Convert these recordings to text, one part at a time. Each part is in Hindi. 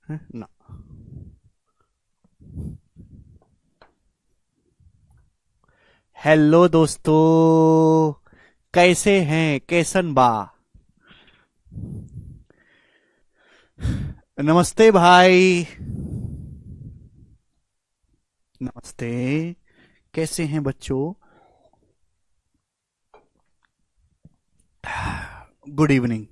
ना। हेलो दोस्तों, कैसे हैं? कैसन बा? नमस्ते भाई। नमस्ते। कैसे हैं बच्चों? Good evening.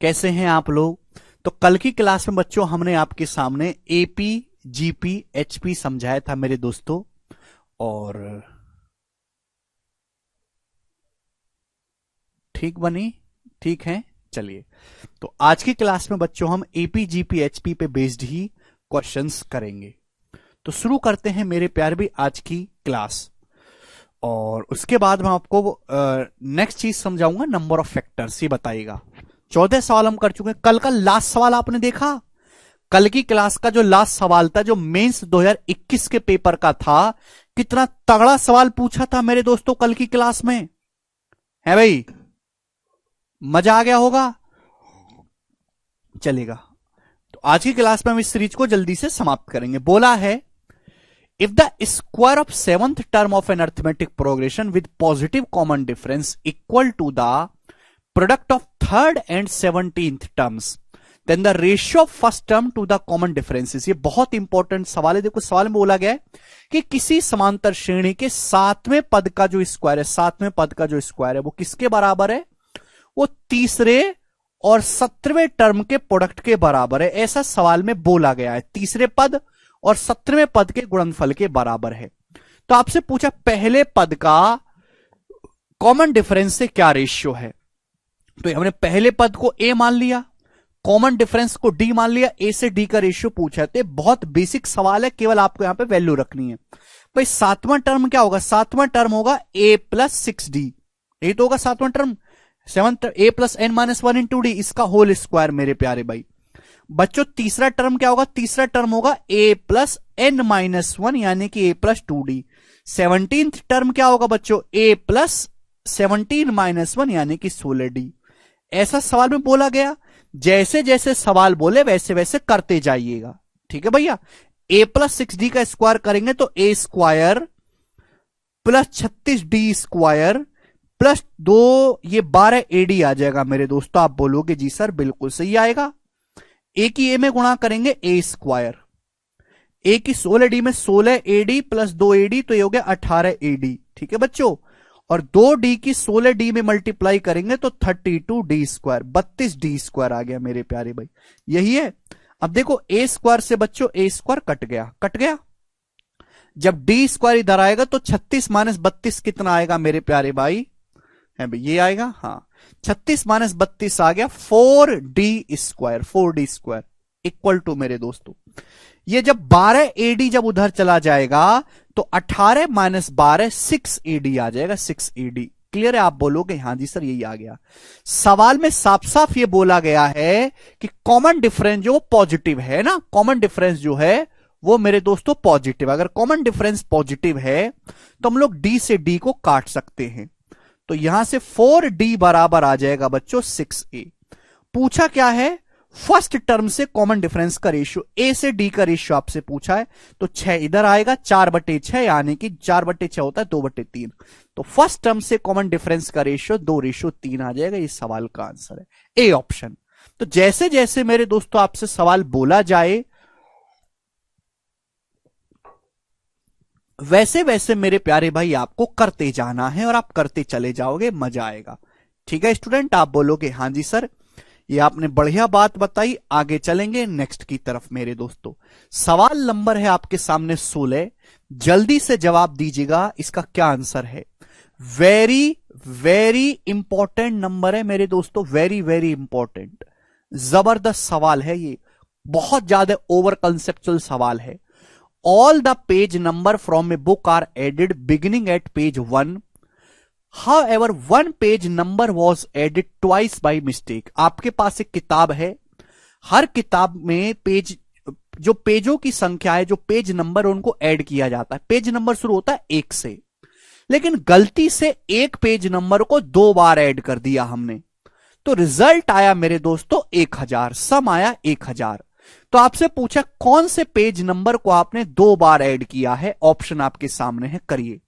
कैसे हैं आप लोग? तो कल की क्लास में बच्चों हमने आपके सामने एपी, जीपी, एचपी समझाया था मेरे दोस्तों। और ठीक बनी? ठीक है। चलिए, तो आज की क्लास में बच्चों हम एपी, जीपी, एचपी पे बेस्ड ही क्वेश्चंस करेंगे। तो शुरू करते हैं मेरे प्यार भी आज की क्लास। और उसके बाद मैं आपको नेक्स्ट चीज समझाऊंगा, नंबर ऑफ फैक्टर्स। ये बताइएगा, 14 सवाल हम कर चुके हैं। कल का लास्ट सवाल आपने देखा? कल की क्लास का जो लास्ट सवाल था, जो मेंस 2021 के पेपर का था, कितना तगड़ा सवाल पूछा था मेरे दोस्तों कल की क्लास में। है भाई? मजा आ गया होगा। चलेगा। तो आज की क्लास में हम इस सीरीज को जल्दी से समाप्त करेंगे। बोला है, if the square of seventh term of an arithmetic progression with positive common difference equal to the product of third and 17th terms, then the ratio of first term to the common differences। ये बहुत इंपॉर्टेंट सवाल है। देखो, सवाल में बोला गया है कि किसी समांतर श्रेणी के सातवें पद का जो स्क्वायर है, सातवें पद का जो स्क्वायर है वो किसके बराबर है? वो तीसरे और 17वें टर्म के प्रोडक्ट के बराबर है। ऐसा सवाल में बोला गया है, तीसरे पद और 17वें पद के गुणनफल के बराबर है। तो आपसे पूछा पहले पद का कॉमन डिफरेंस से क्या रेशियो है। तो हमने पहले पद को ए मान लिया, कॉमन डिफरेंस को डी मान लिया, ए से डी का रेशियो पूछा है। तो बहुत बेसिक सवाल है, केवल आपको यहां पे वैल्यू रखनी है। भाई सातवां टर्म क्या होगा? सातवां टर्म होगा ए प्लस 6d। ये तो होगा सातवां term, seventh a plus n minus one into d, इसका होल स्क्वायर मेरे प्यारे भाई। बच्चों तीसरा टर्म क्या होगा? तीसरा टर्म होगा ए प्लस एन माइनस वन, यानी कि ए प्लस 2d। 17th टर्म क्या होगा बच्चों? ए प्लस 17 माइनस वन, यानी कि 16d। ऐसा सवाल में बोला गया। जैसे जैसे सवाल बोले वैसे वैसे करते जाइएगा, ठीक है भैया। ए प्लस 6d का स्क्वायर करेंगे तो a square plus 36d square plus 2, ये 12ad आ जाएगा मेरे दोस्तों। आप बोलोगे जी सर बिल्कुल सही आएगा। ए की ए में गुणा करेंगे ए स्क्वायर, ए की 16d में 16ad प्लस 2ad, तो ये हो गया 18ad। ठीक है बच्चों। और 2d की 16d में मल्टीप्लाई करेंगे तो 32d स्क्वायर, 32d स्क्वायर आ गया मेरे प्यारे भाई। यही है। अब देखो ए स्क्वायर से बच्चों ए स्क्वायर कट गया, कट गया। जब डी स्क्वायर इधर आएगा तो 36 माइनस 32 कितना आएगा मेरे प्यारे भाई? है भाई, ये आएगा। हाँ, 36 माइनस 32 आ गया 4d square, 4d square equal to मेरे दोस्तों, ये जब 12ad जब उधर चला जाएगा तो 18 माइनस 12 6ad आ जाएगा, 6ad। क्लियर है? आप बोलोगे हाँ जी सर यही आ गया। सवाल में साफ साफ ये बोला गया है कि कॉमन डिफरेंस जो पॉजिटिव है ना, कॉमन डिफरेंस जो है वो मेरे दोस्तों पॉजिटिव। अगर कॉमन डिफरेंस पॉजिटिव है तो हम लोग डी से डी को काट सकते हैं। तो यहां से 4d बराबर आ जाएगा बच्चों 6a। पूछा क्या है? फर्स्ट टर्म से कॉमन डिफरेंस का रेशियो, ए से डी का रेशियो आपसे पूछा है। तो 6 इधर आएगा, 4/6, यानी कि 4/6 होता है 2/3। तो फर्स्ट टर्म से कॉमन डिफरेंस का रेशियो 2:3 आ जाएगा। इस सवाल का आंसर है ए ऑप्शन। तो जैसे जैसे मेरे दोस्तों आपसे सवाल बोला जाए वैसे वैसे मेरे प्यारे भाई आपको करते जाना है, और आप करते चले जाओगे, मजा आएगा। ठीक है स्टूडेंट? आप बोलोगे हाँ जी सर, ये आपने बढ़िया बात बताई। आगे चलेंगे नेक्स्ट की तरफ मेरे दोस्तों। सवाल नंबर है आपके सामने 16। जल्दी से जवाब दीजिएगा, इसका क्या आंसर है। वेरी वेरी इंपॉर्टेंट नंबर है मेरे दोस्तों, वेरी वेरी इंपॉर्टेंट, जबरदस्त सवाल है ये, बहुत ज्यादा ओवर कंसेप्चुअल सवाल है। All the page number from a book are added beginning at page 1. However, one page number was added twice by mistake. आपके पास एक किताब है, हर किताब में पेज, जो पेजों की संख्या है, जो पेज नंबर उनको ऐड किया जाता है। पेज नंबर शुरू होता है 1 से, लेकिन गलती से एक पेज नंबर को 2 बार ऐड कर दिया हमने। तो रिजल्ट आया मेरे दोस्तों 1000, सम आया 1000। तो आपसे पूछा कौन से पेज नंबर को आपने 2 बार ऐड किया है, ऑप्शन आपके सामने है, करिए।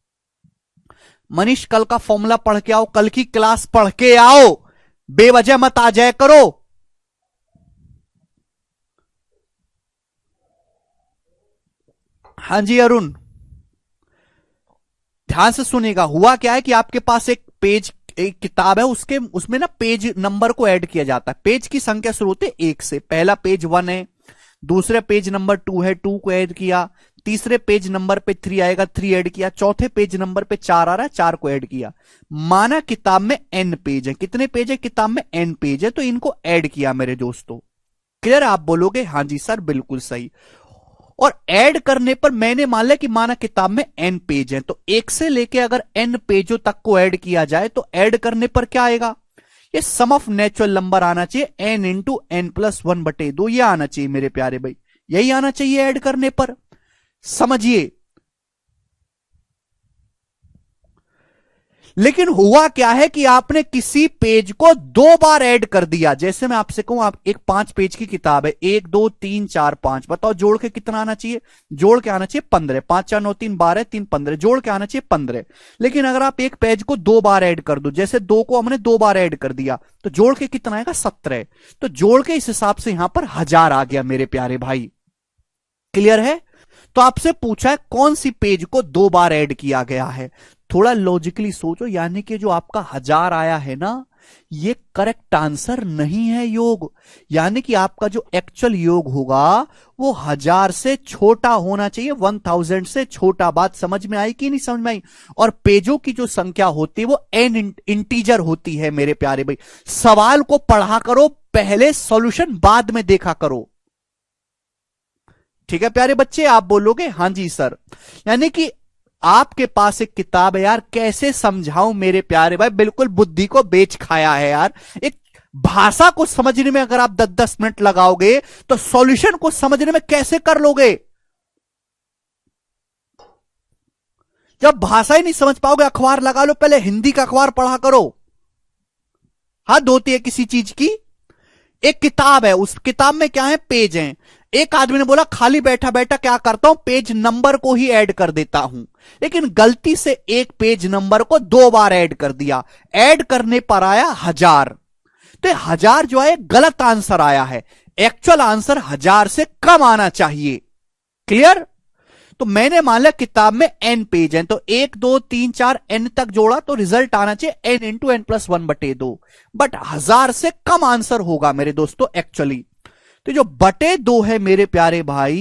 मनीष कल का फॉर्मूला पढ़ के आओ, कल की क्लास पढ़ के आओ, बेवजह मत आ जाए करो। हां जी अरुण, ध्यान से सुनिएगा। हुआ क्या है कि आपके पास एक किताब है, उसमें ना पेज नंबर को ऐड किया जाता है। पेज की संख्या शुरू होती है 1 से। पहला पेज 1 है, दूसरे पेज नंबर 2 है, 2 को ऐड किया, तीसरे पेज नंबर पे 3 आएगा, 3 ऐड किया, चौथे पेज नंबर पे 4 आ रहा है, 4 को ऐड किया। माना किताब में n पेज है, कितने पेज है किताब में? n पेज है, तो इनको ऐड किया मेरे दोस्तों। क्लियर? आप बोलोगे हां जी सर बिल्कुल सही। और ऐड करने पर मैंने मान लिया कि माना किताब में n पेज है, तो 1 से लेके अगर n पेजों तक को ऐड किया जाए तो ऐड करने पर क्या आएगा? ये सम ऑफ नेचुरल नंबर आना चाहिए, n इंटू n प्लस 1/2, ये आना चाहिए मेरे प्यारे भाई, यही आना चाहिए ऐड करने पर। समझिए। लेकिन हुआ क्या है कि आपने किसी पेज को 2 बार ऐड कर दिया। जैसे मैं आपसे कहूं, आप एक 5 पेज की किताब है, 1 2 3 4 5, बताओ जोड़ के कितना आना चाहिए? जोड़ के आना चाहिए 15। 5 4 9 3 12 3 15, जोड़ के आना चाहिए 15। लेकिन अगर आप एक पेज को 2 बार ऐड कर दो, जैसे 2 को हमने 2 बार ऐड कर दिया, तो जोड़ के कितना आएगा? 17। तो जोड़ के इस हिसाब से यहां पर 1000 आ गया मेरे प्यारे भाई। क्लियर है? तो आपसे पूछा है कौन सी पेज को 2 बार ऐड किया गया है। थोड़ा लॉजिकली सोचो, यानी कि जो आपका 1000 आया है ना, ये करेक्ट आंसर नहीं है योग। यानी कि आपका जो एक्चुअल योग होगा वो 1000 से छोटा होना चाहिए, 1000 से छोटा। बात समझ में आई कि नहीं समझ में आई? और पेजों की जो संख्या होती है वो n इंटीजर होती है मेरे प्यारे भाई। सवाल को पढ़ा करो पहले, सॉल्यूशन बाद में देखा करो। ठीक है प्यारे बच्चे? आप बोलोगे हां जी सर। यानी कि आपके पास एक किताब है यार, कैसे समझाऊं मेरे प्यारे भाई, बिल्कुल बुद्धि को बेच खाया है यार। एक भाषा को समझने में अगर आप 10-10 मिनट लगाओगे तो सॉल्यूशन को समझने में कैसे कर लोगे? जब भाषा ही नहीं समझ पाओगे, अखबार लगा लो, पहले हिंदी का अखबार पढ़ा करो। हद होती है किसी चीज की। एक किताब है, उस किताब में क्या है? पेज हैं। एक आदमी ने बोला खाली बैठा बैठा क्या करता हूं, पेज नंबर को ही ऐड कर देता हूं। लेकिन गलती से एक पेज नंबर को 2 बार ऐड कर दिया, ऐड करने पर आया 1000। तो 1000 जो है गलत आंसर आया है, एक्चुअल आंसर 1000 से कम आना चाहिए। क्लियर? तो मैंने मान लिया किताब में n पेज हैं, तो 1 2 3 4 n तक जोड़ा तो रिजल्ट आना चाहिए n into n plus 1/2। But 1000 से कम आंसर होगा मेरे दोस्तों एक्चुअली। तो जो बटे 2 है मेरे प्यारे भाई,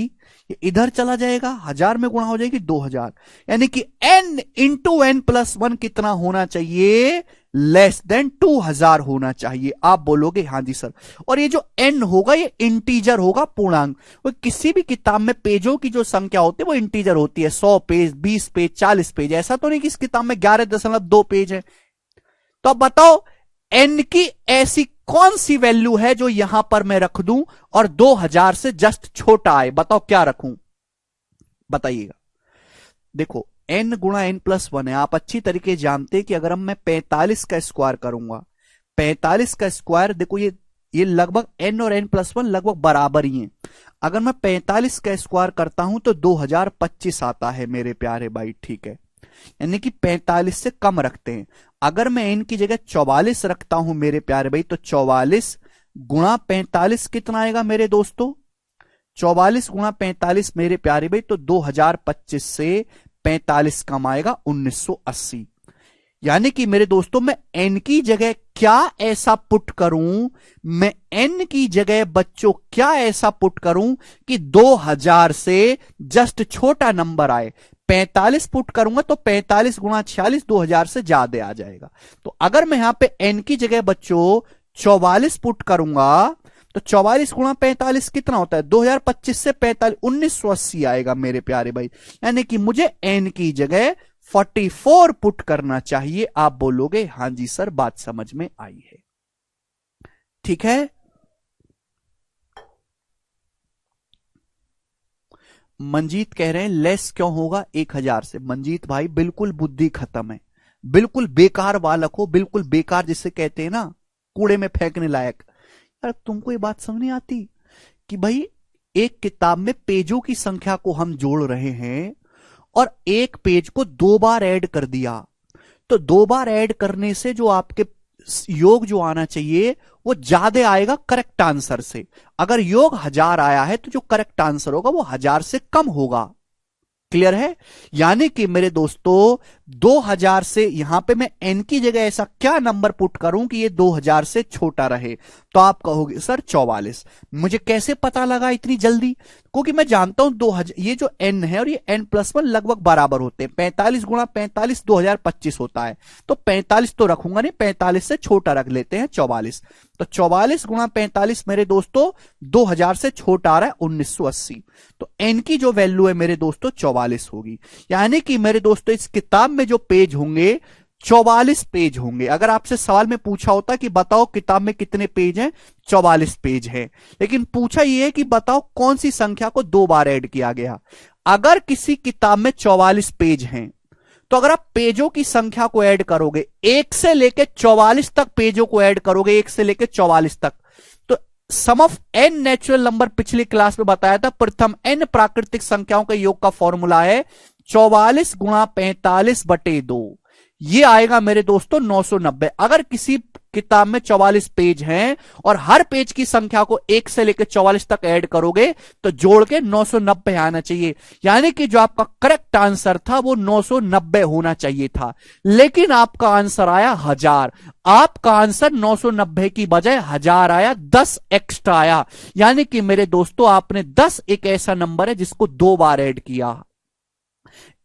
ये इधर चला जाएगा, 1000 में गुणा हो जाएगी 2000। यानी कि n इंटू n प्लस 1 कितना होना चाहिए? लेस देन 2000 होना चाहिए। आप बोलोगे हां जी सर। और ये जो n होगा ये इंटीजर होगा, पूर्णांक। वो किसी भी किताब में पेजों की जो संख्या होती है वो इंटीजर होती है, 100 पेज 20 पेज 40 पेज। ऐसा तो नहीं कि इस किताब में 11.2 पेज है। तो अब बताओ n की ऐसी कौन सी वैल्यू है जो यहां पर मैं रख दूं और 2000 से जस्ट छोटा आए? बताओ क्या रखूं, बताइएगा। देखो n गुणा n प्लस 1 है, आप अच्छी तरीके जानते हैं कि अगर मैं 45 का स्क्वायर करूंगा, 45 का स्क्वायर, देखो ये लगभग n और n प्लस 1 लगभग बराबर ही हैं। अगर मैं 45 का स्क्वायर करता हूं तो 2025 आता है मेरे प्यारे भाई। ठीक है, यानी कि 45 से कम रखते हैं। अगर मैं n की जगह 44 रखता हूं मेरे प्यारे भाई, तो 44 गुणा 45 कितना आएगा मेरे दोस्तों? 44 गुणा 45 मेरे प्यारे भाई, तो 2025 से 45 कम आएगा 1980। यानी कि मेरे दोस्तों मैं n की जगह क्या ऐसा पुट करूं, मैं n की जगह बच्चों क्या ऐसा पुट करूं कि 2000 से जस्ट छोटा नंबर आए। 45 पुट करूंगा तो 45 गुणा 46 2000 से ज्यादा आ जाएगा। तो अगर मैं यहां पे n की जगह बच्चों 44 पुट करूंगा तो 44 गुणा 45 कितना होता है? 2025 से 45 1980 आएगा मेरे प्यारे भाई। यानी कि मुझे n की जगह 44 पुट करना चाहिए। आप बोलोगे हां जी सर, बात समझ में आई है। ठीक है, मंजीत कह रहे हैं लेस क्यों होगा 1000 से। मंजीत भाई बिल्कुल बुद्धि खत्म है, बिल्कुल बेकार बालक हो, बिल्कुल बेकार, जिसे कहते हैं ना कूड़े में फेंकने लायक। यार तुमको ये बात समझ नहीं आती कि भाई एक किताब में पेजों की संख्या को हम जोड़ रहे हैं और एक पेज को 2 बार ऐड कर दिया, तो 2 बार ऐड करने से जो आपके योग जो आना चाहिए वो ज्यादा आएगा करेक्ट आंसर से। अगर योग 1000 आया है तो जो करेक्ट आंसर होगा वो 1000 से कम होगा। क्लियर है? यानी कि मेरे दोस्तों 2000 से यहां पे मैं n की जगह ऐसा क्या नंबर पुट करूं कि ये 2000 से छोटा रहे, तो आप कहोगे सर 44। मुझे कैसे पता लगा इतनी जल्दी? क्योंकि मैं जानता हूं 2000, ये जो n है और ये n+1 लगभग बराबर होते हैं। 45 गुणा 45 2025 होता है, तो 45 तो रखूंगा नहीं, 45 से छोटा रख लेते हैं 44। तो 44 गुणा 45 मेरे दोस्तों 2000 से छोटा आ रहा है 1980। तो n की जो वैल्यू है मेरे दोस्तों 44 होगी। यानी कि मेरे दोस्तों इस किताब में जो पेज होंगे 44 पेज होंगे। अगर आपसे सवाल में पूछा होता कि बताओ किताब में कितने पेज हैं, 44 पेज हैं, लेकिन पूछा यह है कि बताओ कौन सी संख्या को 2 बार ऐड किया गया। अगर किसी किताब में 44 पेज हैं तो अगर आप पेजों की संख्या को ऐड करोगे, 1 से लेकर 44 तक पेजों को ऐड करोगे, 1 से लेकर 44 तक, तो सम ऑफ n नेचुरल नंबर पिछली क्लास में बताया था, प्रथम n प्राकृतिक संख्याओं के योग का फॉर्मूला है 44 गुणा 45 बटे 2, ये आएगा मेरे दोस्तों 990। अगर किसी किताब में 44 पेज हैं और हर पेज की संख्या को 1 से लेकर 44 तक ऐड करोगे तो जोड़ के 990 आना चाहिए। यानी कि जो आपका करेक्ट आंसर था वो 990 होना चाहिए था, लेकिन आपका आंसर आया 1000। आपका आंसर 990 की बजाय 1000 आया, 10 एक्स्ट्रा आया। यानी कि मेरे दोस्तों आपने 10 एक ऐसा नंबर है जिसको 2 बार ऐड किया।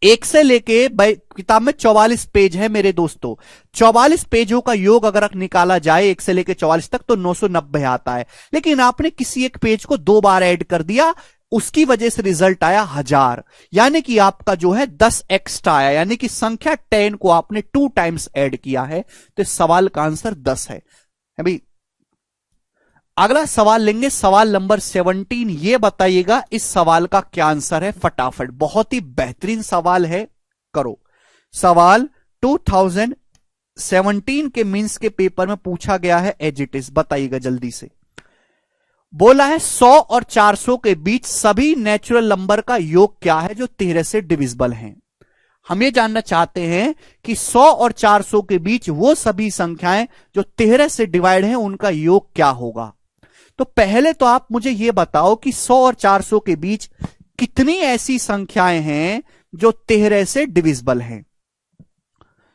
1 से लेके किताब में 44 पेज है मेरे दोस्तों, 44 पेजों का योग अगर निकाला जाए 1 से लेके 44 तक तो 990 आता है, लेकिन आपने किसी एक पेज को 2 बार ऐड कर दिया, उसकी वजह से रिजल्ट आया 1000। यानी कि आपका जो है 10 एक्स्ट्रा आया, यानी कि संख्या 10 को आपने 2 टाइम्स ऐड किया है। तो सवाल का आंसर 10 है भाई। अगला सवाल लेंगे, सवाल नंबर 17। ये बताइएगा इस सवाल का क्या आंसर है फटाफट। बहुत ही बेहतरीन सवाल है, करो। सवाल 2017 के मींस के पेपर में पूछा गया है एज इट इज, बताइएगा जल्दी से। बोला है 100 और 400 के बीच सभी नेचुरल नंबर का योग क्या है जो 13 से डिविजिबल हैं। हम ये जानना चाहते हैं कि 100 और 400 के बीच वो सभी संख्याएं जो 13 से डिवाइड हैं उनका योग क्या होगा। तो पहले तो आप मुझे यह बताओ कि 100 और 400 के बीच कितनी ऐसी संख्याएं हैं जो 13 से डिविजिबल हैं।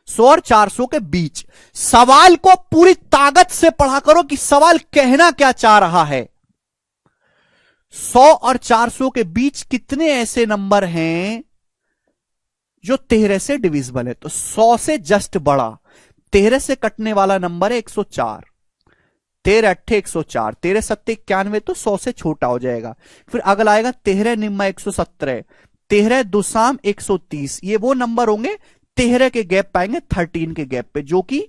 100 और 400 के बीच। सवाल को पूरी ताकत से पढ़ा करो कि सवाल कहना क्या चाह रहा है। 100 और 400 के बीच कितने ऐसे नंबर हैं जो 13 से डिविजिबल है। तो 100 से जस्ट बड़ा 13 से कटने वाला नंबर है 104। 13 8 104, 13 7 91, तो 100 से छोटा हो जाएगा। फिर अगला आएगा 13 निम्मा 117, 13 दुसाम 130। ये वो नंबर होंगे 13 के गैप पाएंगे 13 के गैप पे, जो कि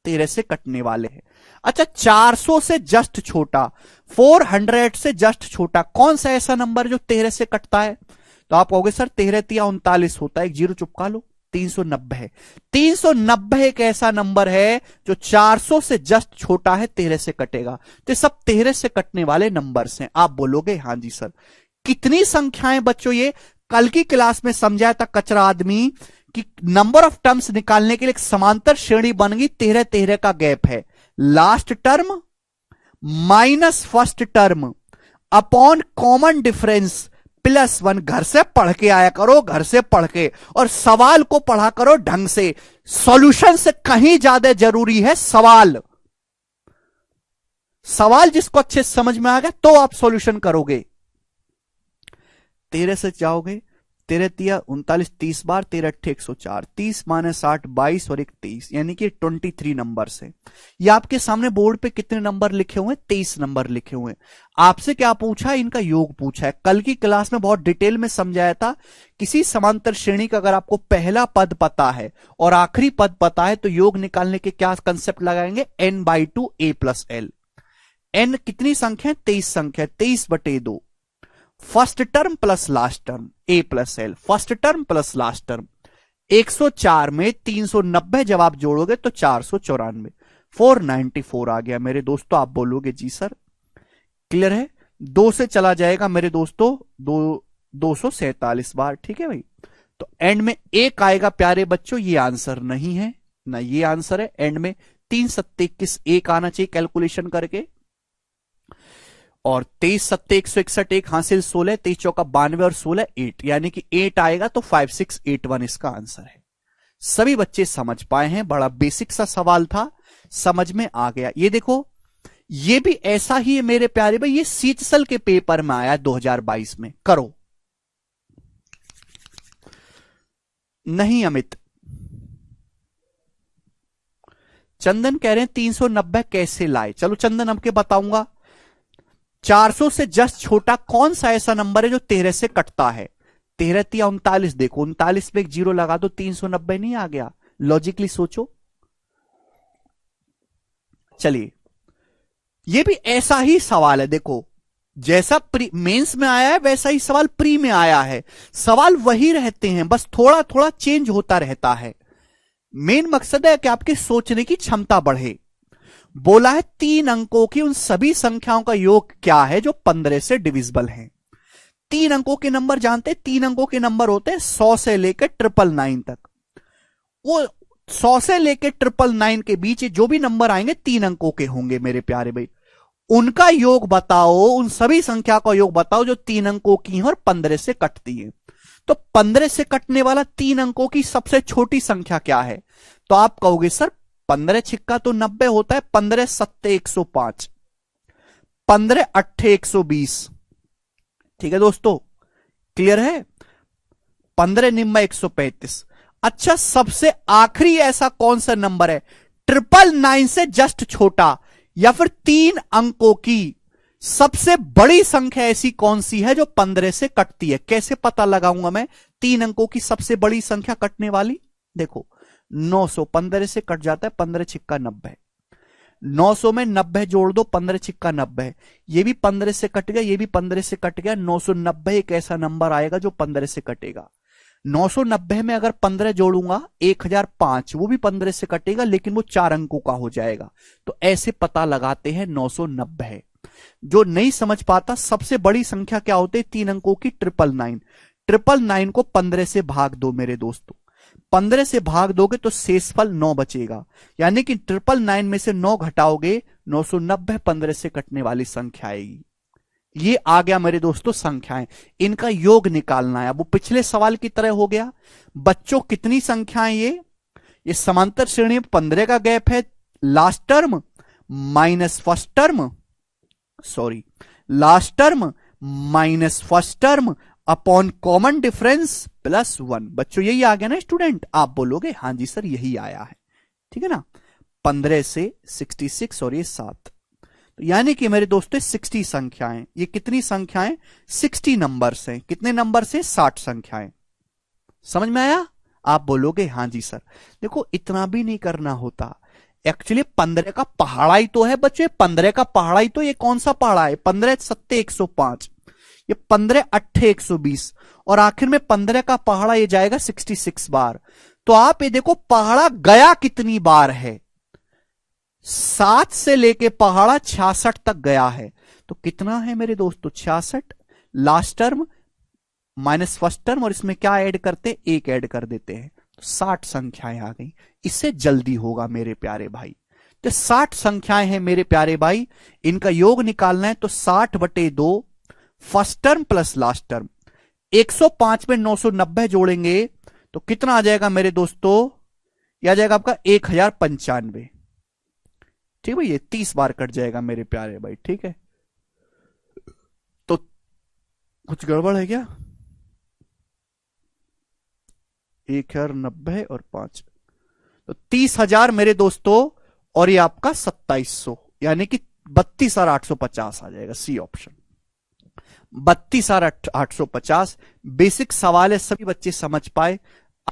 13 से कटने वाले हैं। अच्छा, 400 से जस्ट छोटा, 400 से जस्ट छोटा कौन सा ऐसा नंबर जो 13 से कटता है। तो आप कहोगे सर 13 तिया 39 होता है, एक जीरो चुपका लो, 390 है। 390 एक ऐसा नंबर है जो 400 से जस्ट छोटा है, 13 से कटेगा। तो सब 13 से कटने वाले नंबर्स हैं। आप बोलोगे हां जी सर। कितनी संख्याएं बच्चों, ये कल की क्लास में समझाया था कचरा आदमी कि नंबर ऑफ टर्म्स निकालने के लिए एक समांतर श्रेणी बन गई, 13 13 का गैप है। Last term minus first term upon common difference +1। घर से पढ़ के आया करो, घर से पढ़ के, और सवाल को पढ़ा करो ढंग से। सॉल्यूशन से कहीं ज्यादा जरूरी है सवाल। सवाल जिसको अच्छे समझ में आ गया तो आप सॉल्यूशन करोगे। 13 से जाओगे, 13 तिया 39, 30 बार, 13 8 104, 30 - 8 22 और 1 23, यानी कि 23 नंबर से। ये आपके सामने बोर्ड पे कितने नंबर लिखे हुए हैं, 23 नंबर लिखे हुए हैं। आपसे क्या पूछा है, इनका योग पूछा है। कल की क्लास में बहुत डिटेल में समझाया था, किसी समांतर श्रेणी का अगर आपको पहला पद पता है और आखिरी पद पता है तो योग निकालने के क्या कंसेप्ट लगाएंगे, n/2 a + l। n कितनी संख्या है, 23 संख्या, 23/2। First term plus last term a + l, first term plus last term. 104 में 390 जब आप जोड़ोगे तो 494, 494 आ गया मेरे दोस्तों। आप बोलोगे जी सर क्लियर है। 2 से चला जाएगा मेरे दोस्तों 247 बार, ठीक है भाई। तो एंड में 1 आएगा प्यारे बच्चों, ये आंसर नहीं है ना, ये आंसर है। एंड में 3 सत्ते 21 1 आना चाहिए कैलकुलेशन करके, और 23 सत्ते 161 1 हासिल 16, 23 चौका 92 और 16 8, यानी कि 8 आएगा। तो 5681 इसका आंसर है। सभी बच्चे समझ पाए हैं, बड़ा बेसिक सा सवाल था, समझ में आ गया। ये देखो, ये भी ऐसा ही है मेरे प्यारे भाई, ये सीचसल के पेपर में आया 2022 में। करो नहीं अमित। चंदन कह रहे हैं 390 कैसे लाए। चलो चंदन हमके बताऊंगा। 400 से जस्ट छोटा कौन सा ऐसा नंबर है जो 13 से कटता है? 13 या 39, देखो 39 में एक जीरो लगा दो, 390 नहीं आ गया? लॉजिकली सोचो। चलिए, ये भी ऐसा ही सवाल है। देखो, जैसा मेंस में आया है वैसा ही सवाल प्री में आया है। सवाल वही रहते हैं, बस थोड़ा थोड़ा चेंज होता रहता है। मेन मकसद है कि आपकी सोचने की क्षमता बढ़े। बोला है 3 अंकों की उन सभी संख्याओं का योग क्या है जो 15 से डिविजिबल हैं। 3 अंकों के नंबर जानते हैं, 3 अंकों के नंबर होते हैं 100 से लेकर 999 तक। वो 100 से लेकर 999 के बीच जो भी नंबर आएंगे 3 अंकों के होंगे मेरे प्यारे भाई। उनका योग बताओ, उन सभी संख्या का योग बताओ जो 3 अंकों की हैं और 15 से कटती है। तो 15 से कटने वाला 3 अंकों की सबसे छोटी संख्या क्या है? तो आप कहोगे सर 15 छिक्का तो 90 होता है, 15 सत्ते 105, 15 अट्ठे 120। ठीक है दोस्तों, क्लियर है? 15 निम्मा 135। अच्छा, सबसे आखिरी ऐसा कौन सा नंबर है 999 से जस्ट छोटा या फिर 3 अंकों की सबसे बड़ी संख्या ऐसी कौन सी है जो 15 से कटती है? कैसे पता लगाऊंगा मैं 3 अंकों की सबसे बड़ी संख्या कटने वाली? देखो 900 15 से कट जाता है, 15 छिक्का 90। 900 में 90 जोड़ दो, 15 छिक्का 90। ये भी 15 से कट गया, ये भी 15 से कट गया। 990 एक ऐसा नंबर आएगा जो 15 से कटेगा। 990 में अगर 15 जोड़ूंगा 1005, वो भी 15 से कटेगा लेकिन वो 4 अंकों का हो जाएगा। तो ऐसे पता लगाते हैं 990। जो नहीं समझ पाता, सबसे बड़ी संख्या क्या होती है 3 अंकों की? 999। 999 को 15 से भाग दो मेरे दोस्तों। 15 से भाग दोगे तो शेषफल 9 बचेगा, यानी कि 999 में से 9 घटाओगे 990 15 से कटने वाली संख्या आएगी। ये आ गया मेरे दोस्तों संख्याएं, इनका योग निकालना है। वो पिछले सवाल की तरह हो गया। बच्चों कितनी संख्याएं ये समांतर श्रेणी में 15 का गैप है। Last term minus first term, sorry last term minus first term upon common difference plus 1। बच्चों यही आ गया ना स्टूडेंट? आप बोलोगे हाँ जी सर यही आया है, ठीक है ना। 15 से 66 और ये 7, तो यानी कि मेरे दोस्तों 60 संख्याएं। ये कितनी संख्याएं? 60 नंबर्स हैं। कितने नंबर से? 60 संख्याएं। समझ में आया? आप बोलोगे हाँ जी सर। देखो इतना भी नहीं करना होता। एक्चुअली 15 का पहाड़ा ही तो है बच्चे, 15 का पहाड़ा ही तो। ये कौन सा पहाड़ा है? 15 सत्ते 105, ये 15 अट्ठे 120, और आखिर में 15 का पहाड़ा ये जाएगा 66 बार। तो आप ये देखो पहाड़ा गया कितनी बार है। 7 से लेके पहाड़ा 66 तक गया है। तो कितना है मेरे दोस्तों? 66। Last term minus first term, और इसमें क्या ऐड करते? 1 ऐड कर देते हैं, तो 60 संख्याएं आ गई। इससे जल्दी होगा मेरे प्यारे भाई। तो 60 संख्याएं हैं मेरे प्यारे भाई, इनका योग निकालना है। तो 60/2 first term plus last term. 105 में 990 जोड़ेंगे तो कितना आ जाएगा मेरे दोस्तों? यह आ जाएगा आपका 1095। ठीक है, ये 30 बार कट जाएगा मेरे प्यारे भाई, ठीक है। तो कुछ गड़बड़ है क्या? 1090 और 5, तो 30,000 मेरे दोस्तों, और ये आपका 2700, यानी कि 32,850 आ जाएगा। C option 32,850। बेसिक सवाल है, सभी बच्चे समझ पाए।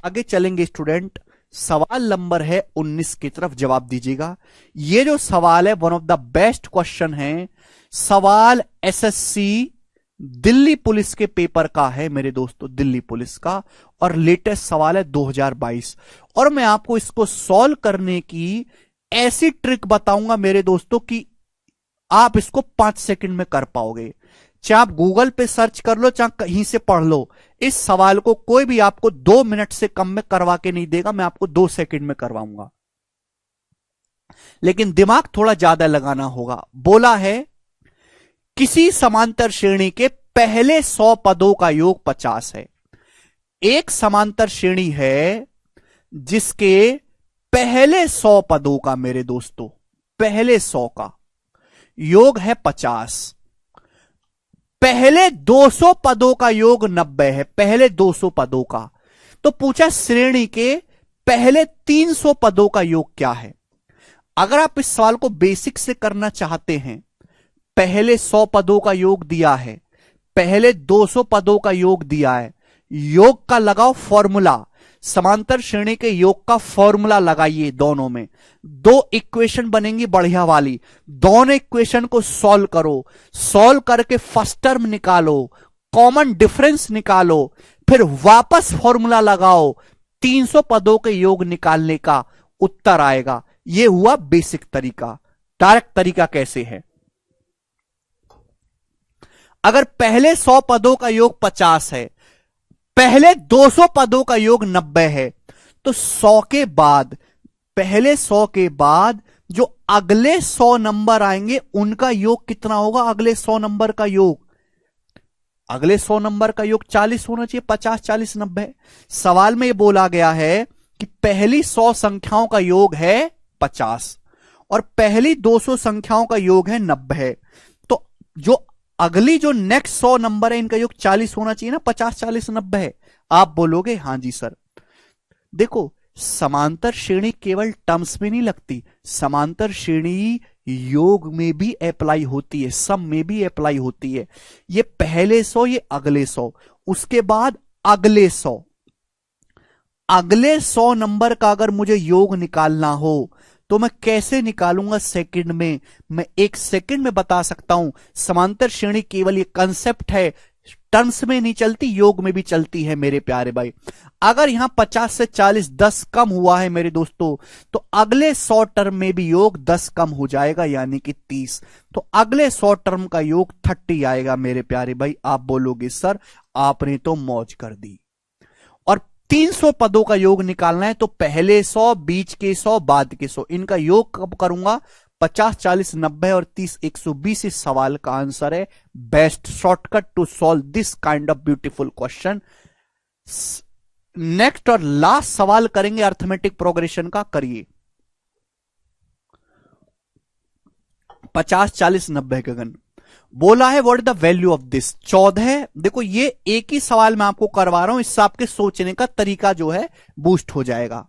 आगे चलेंगे स्टूडेंट। सवाल नंबर है 19 की तरफ जवाब दीजिएगा। ये जो सवाल है one of the best question है। सवाल एसएससी दिल्ली पुलिस के पेपर का है मेरे दोस्तों, दिल्ली पुलिस का, और लेटेस्ट सवाल है 2022। और मैं आपको इसको सॉल्व करने की ऐसी ट्रिक बताऊंगा मेरे दोस्तों कि आप इसको 5 सेकंड में कर पाओगे। चाहे आप गूगल पे सर्च कर लो, चाहे कहीं से पढ़ लो, इस सवाल को कोई भी आपको 2 मिनट से कम में करवा के नहीं देगा, मैं आपको 2 सेकंड में करवाऊंगा। लेकिन दिमाग थोड़ा ज्यादा लगाना होगा। बोला है किसी समांतर श्रेणी के पहले 100 पदों का योग 50 है। एक समांतर श्रेणी है जिसके पहले 100 पदों का, मेरे दोस्तों, पहले 100 का योग है 50। पहले 200 पदों का योग 90 है, पहले 200 पदों का। तो पूछा श्रेणी के पहले 300 पदों का योग क्या है। अगर आप इस सवाल को बेसिक से करना चाहते हैं, पहले 100 पदों का योग दिया है, पहले 200 पदों का योग दिया है, योग का लगाओ फॉर्मूला, समांतर श्रेणी के योग का फॉर्मूला लगाइए। दोनों में 2 इक्वेशन बनेंगी बढ़िया वाली, दोनों इक्वेशन को सॉल्व करो, सॉल्व करके फर्स्ट टर्म निकालो, कॉमन डिफरेंस निकालो, फिर वापस फॉर्मूला लगाओ, 300 पदों के योग निकालने का उत्तर आएगा। यह हुआ बेसिक तरीका। डायरेक्ट तरीका कैसे है, अगर पहले 100 पदों का योग 50 है, पहले 200 पदों का योग 90 है, तो 100 के बाद, पहले 100 के बाद जो अगले 100 नंबर आएंगे उनका योग कितना होगा। अगले 100 नंबर का योग, अगले 100 नंबर का योग 40 होना चाहिए। 50, 40, 90। सवाल में यह बोला गया है कि पहली 100 संख्याओं का योग है 50 और पहली 200 संख्याओं का योग है 90। तो जो अगली जो नेक्स्ट 100 नंबर है इनका योग 40 होना चाहिए ना। 50, 40, 90 है। आप बोलोगे हां जी सर। देखो, समांतर श्रेणी केवल टर्म्स में नहीं लगती, समांतर श्रेणी योग में भी अप्लाई होती है, सम में भी अप्लाई होती है। ये पहले 100, ये अगले 100, उसके बाद अगले 100। अगले 100 नंबर का अगर मुझे योग निकालना हो तो मैं कैसे निकालूंगा सेकंड में। मैं 1 सेकंड में बता सकता हूं। समांतर श्रेणी केवल ये कंसेप्ट है, टर्म्स में नहीं चलती, योग में भी चलती है मेरे प्यारे भाई। अगर यहां 50 से 40 10 कम हुआ है मेरे दोस्तों, तो अगले 100 टर्म में भी योग 10 कम हो जाएगा, यानी कि 30। तो अगले 100 टर्म का योग 30 आएगा मेरे प्यारे भाई। आप बोलोगे सर आपने तो मौज कर दी। और 300 पदों का योग निकालना है, तो पहले 100, बीच के 100, बाद के 100, इनका योग कब करूंगा। 50, 40, 90 और 30, 120 इस सवाल का आंसर है। Best shortcut to solve this kind of beautiful question. Next और लास्ट सवाल करेंगे अर्थमेटिक प्रोग्रेशन का। करिए 50, 40, 90 गगन बोला है what is the value of this 14। देखो ये एक ही सवाल मैं आपको करवा रहा हूं, इससे आपके सोचने का तरीका जो है बूस्ट हो जाएगा।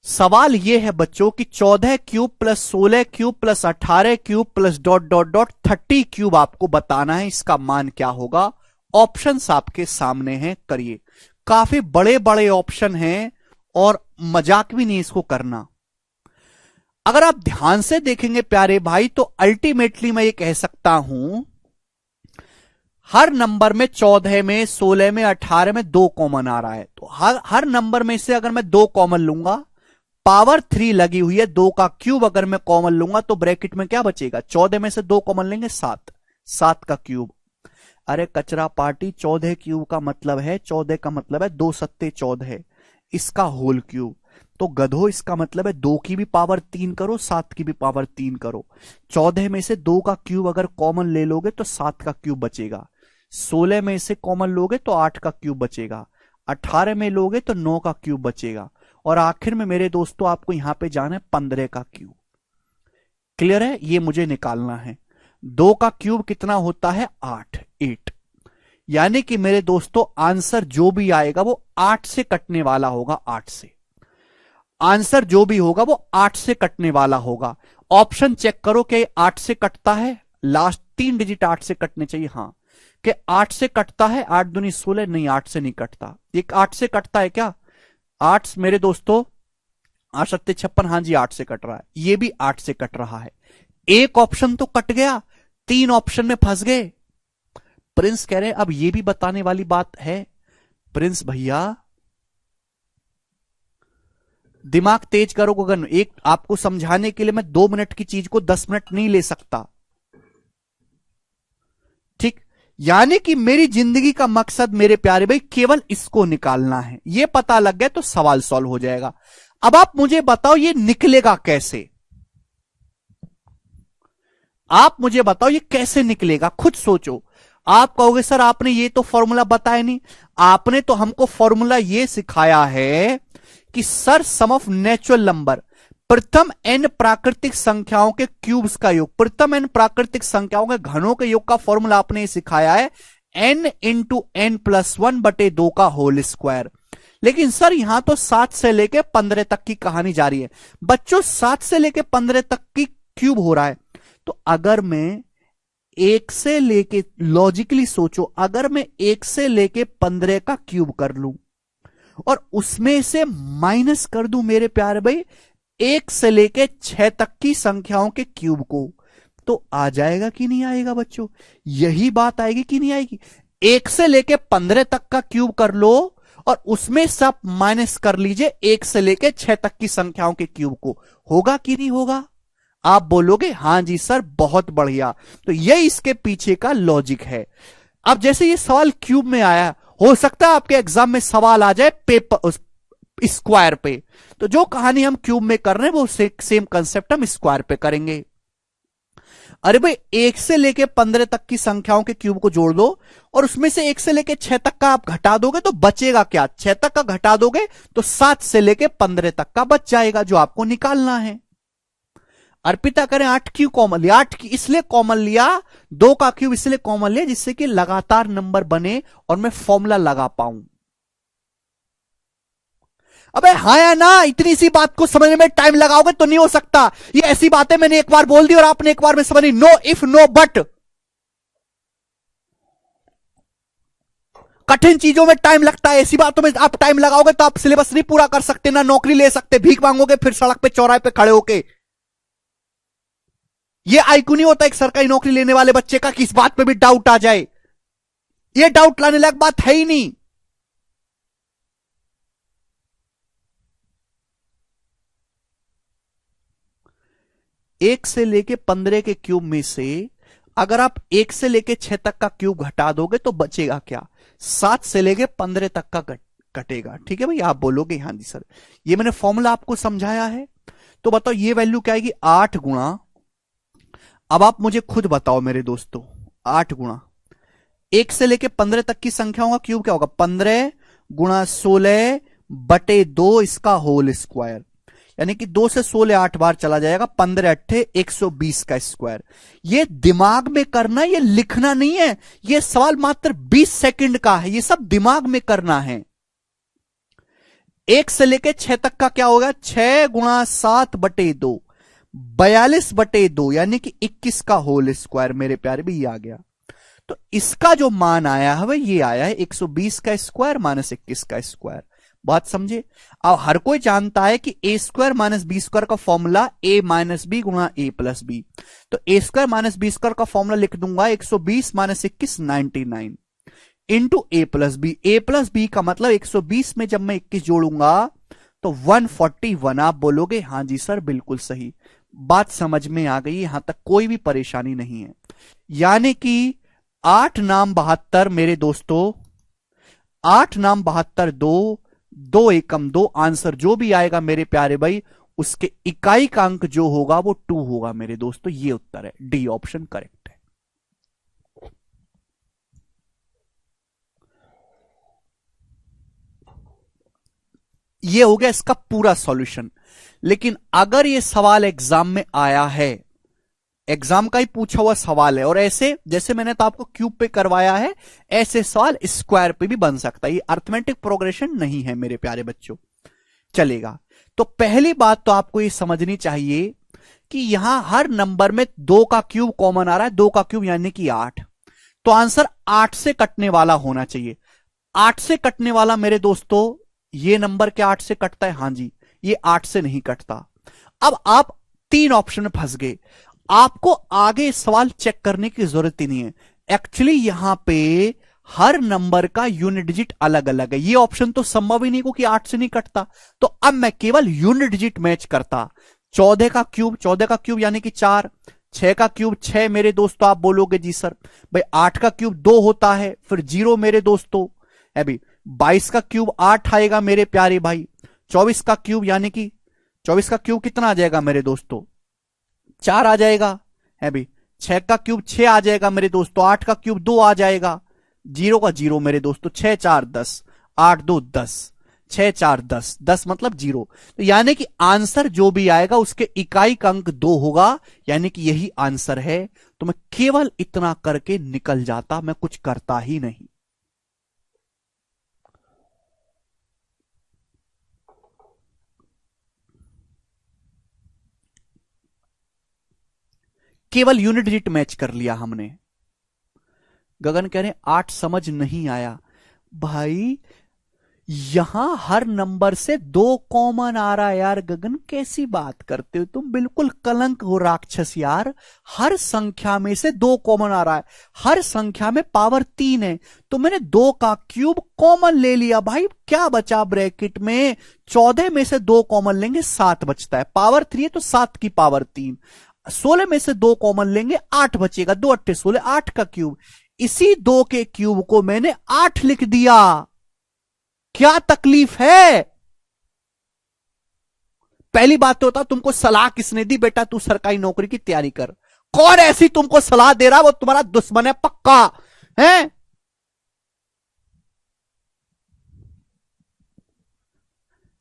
सवाल यह है बच्चों कि 14 cube plus 16 cube plus 18 cube plus dot dot dot 30 cube आपको बताना है, इसका मान क्या होगा। ऑप्शंस आपके सामने हैं, करिए। काफी बड़े बड़े ऑप्शन हैं और मजाक भी नहीं इसको करना। अगर आप ध्यान से देखेंगे प्यारे भाई, तो अल्टीमेटली मैं ये कह सकता हूं हर नंबर में 14 में 16 में 18 में 2 कॉमन आ रहा है। तो हर नंबर में से अगर मैं 2 कॉमन लूंगा, पावर 3 लगी हुई है, 2 का क्यूब अगर मैं कॉमन लूंगा तो ब्रैकेट में क्या बचेगा। 14 में से 2 कॉमन लेंगे 7, 7 का क्यूब। अरे कचरा पार्टी, 14 क्यूब का मतलब है, 14 का मतलब है 2 सत्ते 14, इसका होल क्यूब। तो गधो इसका मतलब है 2 की भी पावर 3 करो, 7 की भी पावर 3 करो। 14 में से 2 का क्यूब अगर कॉमन ले लोगे तो 7 का क्यूब बचेगा। 16 में से कॉमन लोगे तो 8 का क्यूब बचेगा। 18 में लोगे तो 9 का क्यूब बचेगा। और आखिर में मेरे दोस्तों आपको यहां पे जाना है 15 का क्यूब। क्लियर है, ये मुझे निकालना है। 2 का क्यूब कितना होता है 8। यानी कि मेरे दोस्तों आंसर जो भी आएगा वो 8 से कटने वाला होगा। 8 से आंसर जो भी होगा वो 8 से कटने वाला होगा। ऑप्शन चेक करो कि 8 से कटता है, लास्ट 3 डिजिट 8 से कटने चाहिए। हां कि 8 से कटता है, 8 दूनी 16, नहीं 8 से नहीं कटता। एक 8 से कटता है क्या 8 मेरे दोस्तों, 8 सत्ते 56, हां जी 8 से कट रहा है। ये भी 8 से कट रहा है। एक ऑप्शन तो कट गया, 3 ऑप्शन में फंस गए। प्रिंस कह रहे अब ये भी बताने वाली बात है। प्रिंस भैया दिमाग तेज करो गगन, एक आपको समझाने के लिए मैं 2 मिनट की चीज को 10 मिनट नहीं ले सकता, ठीक। यानी कि मेरी जिंदगी का मकसद मेरे प्यारे भाई केवल इसको निकालना है, ये पता लग गया तो सवाल सॉल्व हो जाएगा। अब आप मुझे बताओ ये निकलेगा कैसे, आप मुझे बताओ ये कैसे निकलेगा, खुद सोचो। आप कहोगे सर आपने ये तो फॉर्मूला बताया नहीं, आपने तो हमको फॉर्मूला ये सिखाया है कि sir sum of natural number, प्रथम n प्राकृतिक संख्याओं के क्यूब्स का योग, प्रथम n प्राकृतिक संख्याओं के घनों के योग का फॉर्मूला आपने सिखाया है n इंटू n प्लस 1/2 का होल स्क्वायर। लेकिन सर यहां तो 7 से लेके 15 तक की कहानी जारी है। बच्चों 7 से लेके 15 तक की क्यूब हो रहा है, तो अगर मैं 1 से लेके, लॉजिकली सोचो, अगर मैं 1 से लेके 15 का क्यूब कर लूं और उसमें से माइनस कर दूं मेरे प्यारे भाई 1 से लेके 6 तक की संख्याओं के क्यूब को, तो आ जाएगा कि नहीं आएगा बच्चों? यही बात आएगी कि नहीं आएगी? 1 से लेके 15 तक का क्यूब कर लो और उसमें सब माइनस कर लीजिए 1 से लेके 6 तक की संख्याओं के क्यूब को, होगा कि नहीं होगा? आप बोलोगे हां जी सर बहुत बढ़िया। तो ये इसके पीछे का लॉजिक है। अब जैसे ये सवाल क्यूब में आया, हो सकता है आपके एग्जाम में सवाल आ जाए पेपर स्क्वायर पे, तो जो कहानी हम क्यूब में कर रहे हैं वो सेम कंसेप्ट हम स्क्वायर पे करेंगे। अरे भाई 1 से लेके 15 तक की संख्याओं के क्यूब को जोड़ दो और उसमें से 1 से लेके 6 तक का आप घटा दोगे तो बचेगा क्या? 6 तक का घटा दोगे तो 7 से लेके 15 तक का बच जाएगा जो आपको निकालना है। अर्पिता करें 8 क्यों कॉमन लिया? 8 की इसलिए कॉमन लिया, 2 का क्यूब इसलिए कॉमन लिया जिससे कि लगातार नंबर बने और मैं फॉर्मूला लगा पाऊं। अबे हाँ या ना, इतनी सी बात को समझने में टाइम लगाओगे तो नहीं हो सकता। ये ऐसी बातें मैंने एक बार बोल दी और आपने एक बार में समझी। नो इफ नो बट, कठिन चीजों में टाइम लगता है, ऐसी बातों में आप टाइम लगाओगे तो आप सिलेबस नहीं पूरा कर सकते, ना नौकरी ले सकते, भीख मांगोगे फिर सड़क पे चौराहे पे खड़े होके। ये आईक्यू नहीं होता एक सरकारी नौकरी लेने वाले बच्चे का कि इस बात पे भी डाउट आ जाए, ये डाउट लाने लायक बात है ही नहीं। एक से लेके 15 के क्यूब में से अगर आप 1 से लेके 6 तक का क्यूब घटा दोगे तो बचेगा क्या? 7 से लेके 15 तक का कटेगा। ठीक है भाई, आप बोलोगे हाँ जी सर ये मैंने फॉर्मूला आपको समझाया है। तो बताओ ये वैल्यू क्या आएगी? 8 गुणा, अब आप मुझे खुद बताओ मेरे दोस्तों, 8 गुणा 1 से लेके 15 तक की संख्याओं का क्यूब क्या होगा? 15 गुणा 16/2 इसका होल स्क्वायर, यानी कि 2 से 16 8 बार चला जाएगा, 15 अट्ठे 120 का स्क्वायर। ये दिमाग में करना, ये लिखना नहीं है, ये सवाल मात्र 20 सेकंड का है, ये सब दिमाग में करना है। 1 से लेके 6 तक का क्या होगा? 6 गुणा 7/2 42/2 यानी कि 21 का होल स्क्वायर। मेरे प्यारे भी ये आ गया। तो इसका जो मान आया है ये आया है 120 का स्क्वायर माइनस 21 का स्क्वायर। बात समझे? अब हर कोई जानता है कि ए स्क्वायर माइनस बी स्क्वायर का फॉर्मूला ए माइनस बी गुणा ए प्लस बी। तो a square minus B square का फॉर्मूला लिख दूंगा 120 माइनस 21 99 इंटू ए प्लस बी। ए प्लस बी का मतलब 120 में जब मैं 21 जोड़ूंगा तो 141। आप बोलोगे हाँ जी सर बिल्कुल सही, बात समझ में आ गई, यहां तक कोई भी परेशानी नहीं है। यानी कि 8 नाम 72 मेरे दोस्तों, 8 नाम 72 2 एकम 2, आंसर जो भी आएगा मेरे प्यारे भाई उसके इकाई का अंक जो होगा वो 2 होगा मेरे दोस्तों। ये उत्तर है, डी ऑप्शन करेक्ट है। ये हो गया इसका पूरा सॉल्यूशन। लेकिन अगर ये सवाल एग्जाम में आया है, एग्जाम का ही पूछा हुआ सवाल है, और ऐसे जैसे मैंने तो आपको क्यूब पे करवाया है ऐसे सवाल स्क्वायर पे भी बन सकता है। ये अरिथमेटिक प्रोग्रेशन नहीं है मेरे प्यारे बच्चों, चलेगा। तो पहली बात तो आपको ये समझनी चाहिए कि यहां हर नंबर में 2 का क्यूब कॉमन आ रहा है, 2 का क्यूब यानी कि 8। तो आंसर 8 से कटने वाला होना चाहिए। 8 से कटने वाला मेरे दोस्तों, ये नंबर क्या 8 से कटता है? हां जी, ये 8 से नहीं कटता। अब आप 3 ऑप्शन में फंस गए, आपको आगे सवाल चेक करने की जरूरत ही नहीं है। एक्चुअली यहां पे हर नंबर का यूनिट डिजिट अलग अलग है। ये ऑप्शन तो संभव ही नहीं को कि 8 से नहीं कटता, तो अब मैं केवल यूनिट डिजिट मैच करता। 14 का क्यूब, 14 का क्यूब यानी कि 4, 6 का क्यूब 6 मेरे दोस्तों। आप बोलोगे जी सर भाई 8 का क्यूब 2 होता है, फिर 0 मेरे दोस्तों। अभी 22 का क्यूब 8 आएगा मेरे प्यारे भाई। 24 का क्यूब यानी कि 24 का क्यूब कितना आ जाएगा मेरे दोस्तों, 4 आ जाएगा। अभी 6 का क्यूब 6 आ जाएगा मेरे दोस्तों। 8 का क्यूब 2 आ जाएगा। 0 का 0 मेरे दोस्तों। 6 4 10, 8 2 10, 6 4 10, 10 मतलब 0। तो यानी कि आंसर जो भी आएगा उसके इकाई का अंक 2 होगा, यानी कि यही आंसर है। तो मैं केवल इतना करके निकल जाता, मैं कुछ करता ही नहीं। केवल यूनिट डिजिट मैच कर लिया हमने। गगन कह रहे हैं 8 समझ नहीं आया भाई, यहां हर नंबर से 2 कॉमन आ रहा है यार। गगन कैसी बात करते हो तुम, बिल्कुल कलंक हो राक्षस यार। हर संख्या में से 2 कॉमन आ रहा है, हर संख्या में पावर 3 है, तो मैंने 2 का क्यूब कॉमन ले लिया भाई। क्या बचा ब्रैकेट में, 14 में से 2 कॉमन लेंगे 7 बचता है, पावर 3 है तो 7 की पावर 3। 16 में से 2 कॉमन लेंगे 8 बचेगा, 2 8 16, 8 का क्यूब। इसी 2 के क्यूब को मैंने 8 लिख दिया। क्या तकलीफ है? पहली बात तो होता तुमको सलाह किसने दी, बेटा तू सरकारी नौकरी की तैयारी कर। कौन ऐसी तुमको सलाह दे रहा, वो तुम्हारा दुश्मन है पक्का है।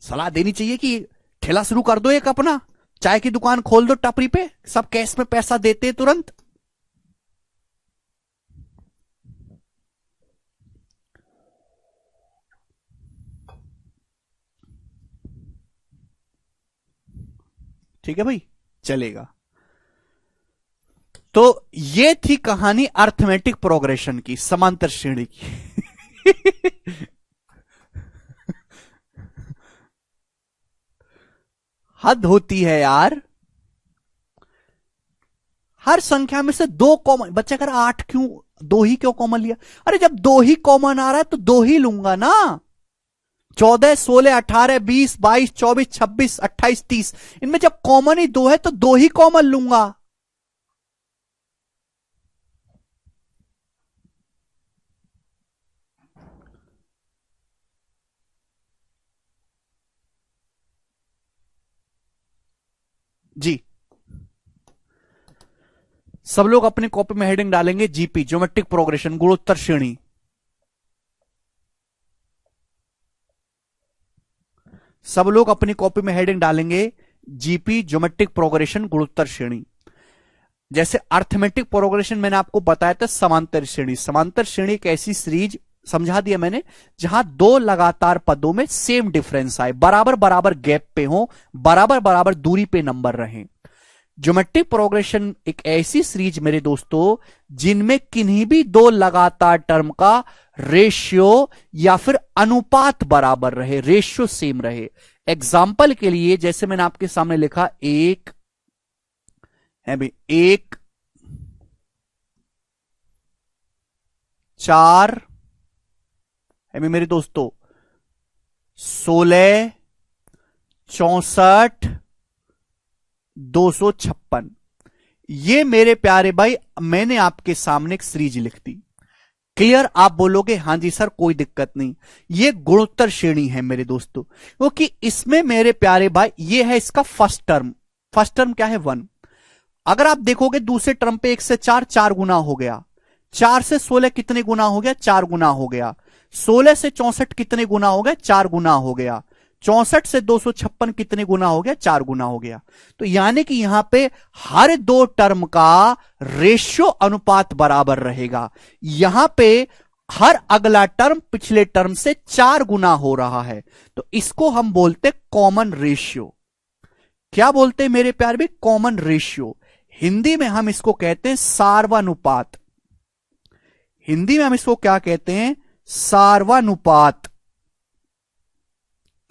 सलाह देनी चाहिए कि ठेला शुरू कर दो, एक अपना चाय की दुकान खोल दो टपरी पे, सब कैश में पैसा देते हैं तुरंत। ठीक है भाई, चलेगा। तो ये थी कहानी अर्थमेटिक प्रोग्रेशन की, समांतर श्रेणी की। हद होती है यार। हर संख्या में से 2 कॉमन, बच्चा कर 8 क्यों, 2 ही क्यों कॉमन लिया? अरे जब 2 ही कॉमन आ रहा है तो 2 ही लूंगा ना। 14 16 18 20 22 24 26 28 30, इनमें जब कॉमन ही 2 है तो 2 ही कॉमन लूंगा। जी सब लोग अपने कॉपी में हेडिंग डालेंगे जीपी, ज्योमेट्रिक प्रोग्रेशन गुणोत्तर श्रेणी। सब लोग अपनी कॉपी में हेडिंग डालेंगे जीपी, ज्योमेट्रिक प्रोग्रेशन गुणोत्तर श्रेणी। जैसे अर्थमेटिक प्रोग्रेशन मैंने आपको बताया था समांतर श्रेणी। समांतर श्रेणी एक ऐसी सीरीज, समझा दिया मैंने, जहां 2 लगातार पदों में सेम डिफरेंस आए, बराबर बराबर गैप पे हो, बराबर बराबर दूरी पे नंबर रहे। ज्योमेट्रिक प्रोग्रेशन एक ऐसी सीरीज मेरे दोस्तों जिनमें किन्हीं भी 2 लगातार टर्म का रेशियो या फिर अनुपात बराबर रहे, रेशियो सेम रहे। एग्जाम्पल के लिए जैसे मैंने आपके सामने लिखा 1 है भाई, 1 4 है भाई मेरे दोस्तों, 16 64 256। ये मेरे प्यारे भाई मैंने आपके सामने एक सीरीज लिख दी। क्लियर? आप बोलोगे हां जी सर कोई दिक्कत नहीं, ये गुणोत्तर श्रेणी है मेरे दोस्तों, क्योंकि इसमें मेरे प्यारे भाई ये है इसका फर्स्ट टर्म। फर्स्ट टर्म क्या है? 1। अगर आप देखोगे दूसरे टर्म पे 1 से 4 4 गुना हो गया, 4 से 16 कितने गुना हो गया? 4 गुना हो गया। 16 से 64 कितने गुना हो गया? 4 गुना हो गया। 64 से 256 कितने गुना हो गया? 4 गुना हो गया। तो यानी कि यहां पे हर 2 टर्म का रेशियो अनुपात बराबर रहेगा। यहां पे हर अगला टर्म पिछले टर्म से 4 गुना हो रहा है, तो इसको हम बोलते कॉमन रेशियो। क्या बोलते हैं मेरे प्यार भी? Common ratio. हिंदी में हम इसको कहते हैं सार्वानुपात। हिंदी में हम इसको क्या कहते हैं? सार्वानुपात।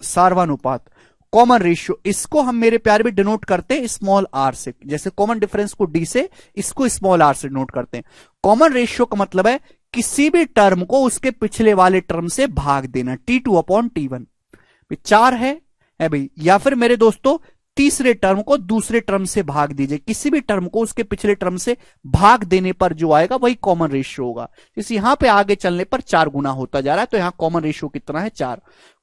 सार्वानुपात, कॉमन रेशियो। इसको हम मेरे प्यारे भी डिनोट करते हैं स्मॉल आर से, जैसे कॉमन डिफरेंस को डी से, इसको स्मॉल आर से डिनोट करते हैं। कॉमन रेशियो का मतलब है किसी भी टर्म को उसके पिछले वाले टर्म से भाग देना, T2 अपॉन T1। 4 है भाई, या फिर मेरे दोस्तों तीसरे टर्म को दूसरे टर्म से भाग दीजिए, किसी भी टर्म को उसके पिछले टर्म से भाग देने पर जो आएगा वही कॉमन रेशियो होगा। जैसे यहां पे आगे चलने पर 4 गुना होता जा रहा है, तो यहां कॉमन रेशियो कितना है? 4।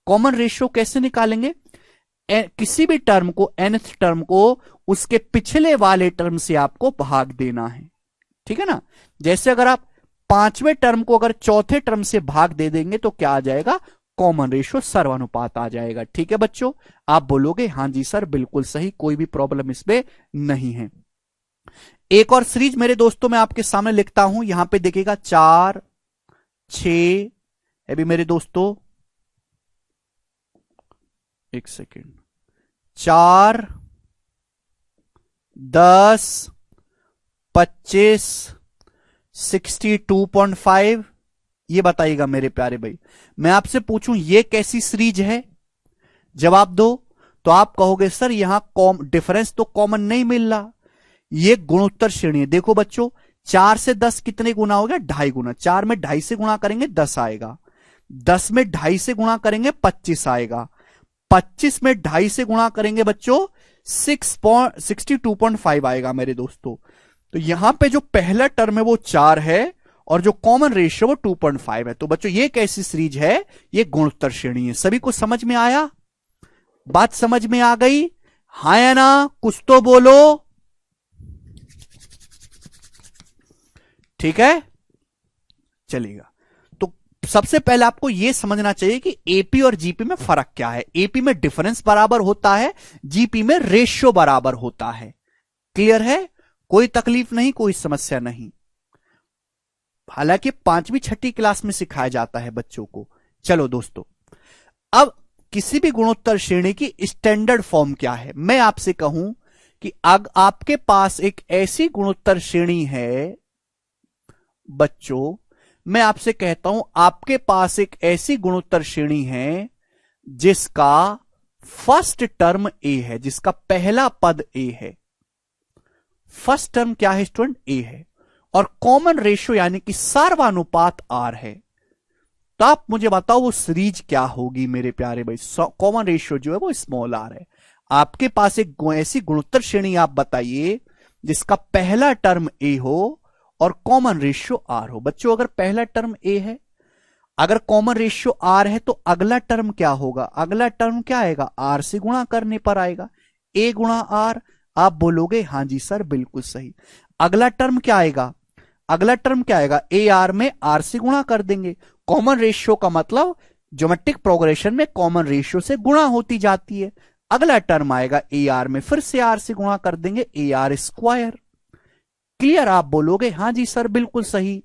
कॉमन रेशियो कैसे निकालेंगे? किसी भी टर्म को, nth टर्म को उसके पिछले वाले टर्म से आपको भाग देना है, ठीक है ना। जैसे अगर आप 5वें टर्म को अगर चौथे टर्म से भाग दे देंगे तो क्या आ जाएगा? कॉमन रेशियो, सर्वानुपात आ जाएगा। ठीक है बच्चों, आप बोलोगे हां जी सर बिल्कुल सही, कोई भी प्रॉब्लम इसमें नहीं है। एक और सीरीज मेरे दोस्तों मैं आपके सामने लिखता हूं, यहां पे देखिएगा 4, 6 अभी मेरे दोस्तों, एक सेकेंड, 4, 10, 25, 62.5। ये बताइएगा मेरे प्यारे भाई, मैं आपसे पूछूं ये कैसी सीरीज है? जवाब दो। तो आप कहोगे सर यहां डिफरेंस तो कॉमन नहीं मिल रहा, ये गुणोत्तर श्रेणी है। देखो बच्चों, 4 से 10 कितने गुना हो गया? 2.5 गुना। 4 में 2.5 से गुणा करेंगे 10 आएगा, 10 में 2.5 से गुणा करेंगे 25 आएगा, 25 में 2.5 से गुणा करेंगे बच्चों 62.5 आएगा मेरे दोस्तों। तो यहां पे जो पहला टर्म है वो 4 है और जो कॉमन रेशियो वो 2.5 है। तो बच्चों ये कैसी सीरीज है? ये गुणोत्तर श्रेणी है। सभी को समझ में आया? बात समझ में आ गई? हाँ या ना? कुछ तो बोलो। ठीक है, चलेगा। तो सबसे पहले आपको यह समझना चाहिए कि एपी और जीपी में फर्क क्या है। एपी में डिफरेंस बराबर होता है, जीपी में रेशियो बराबर होता है। क्लियर है? कोई तकलीफ नहीं, कोई समस्या नहीं। हालांकि 5वीं 6ठी क्लास में सिखाया जाता है बच्चों को। चलो दोस्तों, अब किसी भी गुणोत्तर श्रेणी की स्टैंडर्ड फॉर्म क्या है? मैं आपसे कहूं कि आपके पास एक ऐसी गुणोत्तर श्रेणी है बच्चों, मैं आपसे कहता हूं आपके पास एक ऐसी गुणोत्तर श्रेणी है जिसका फर्स्ट टर्म ए है, जिसका पहला पद ए है। फर्स्ट टर्म क्या है स्टूडेंट? ए है, और कॉमन रेशियो यानी कि सर्वानुपात आर है। तो आप मुझे बताओ वो सीरीज क्या होगी मेरे प्यारे भाई? कॉमन रेशियो जो है वो स्मॉल आर है। आपके पास एक ऐसी गुणोत्तर श्रेणी आप बताइए जिसका पहला टर्म ए हो और कॉमन रेशियो आर हो। बच्चों अगर पहला टर्म ए है, अगर कॉमन रेशियो आर है, तो अगला टर्म क्या होगा? अगला टर्म क्या आएगा? आर से गुणा करने पर आएगा, ए गुणा आर। आप बोलोगे हां जी सर बिल्कुल सही। अगला टर्म क्या आएगा? अगला टर्म क्या आएगा? ए आर में आर से गुणा कर देंगे। कॉमन रेशियो का मतलब ज्योमेट्रिक प्रोग्रेशन में कॉमन रेशियो से गुणा होती जाती है। अगला टर्म आएगा ए आर में, फिर से आर से गुणा कर देंगे, ए आर स्क्वायर। क्लियर? आप बोलोगे हां जी सर बिल्कुल सही।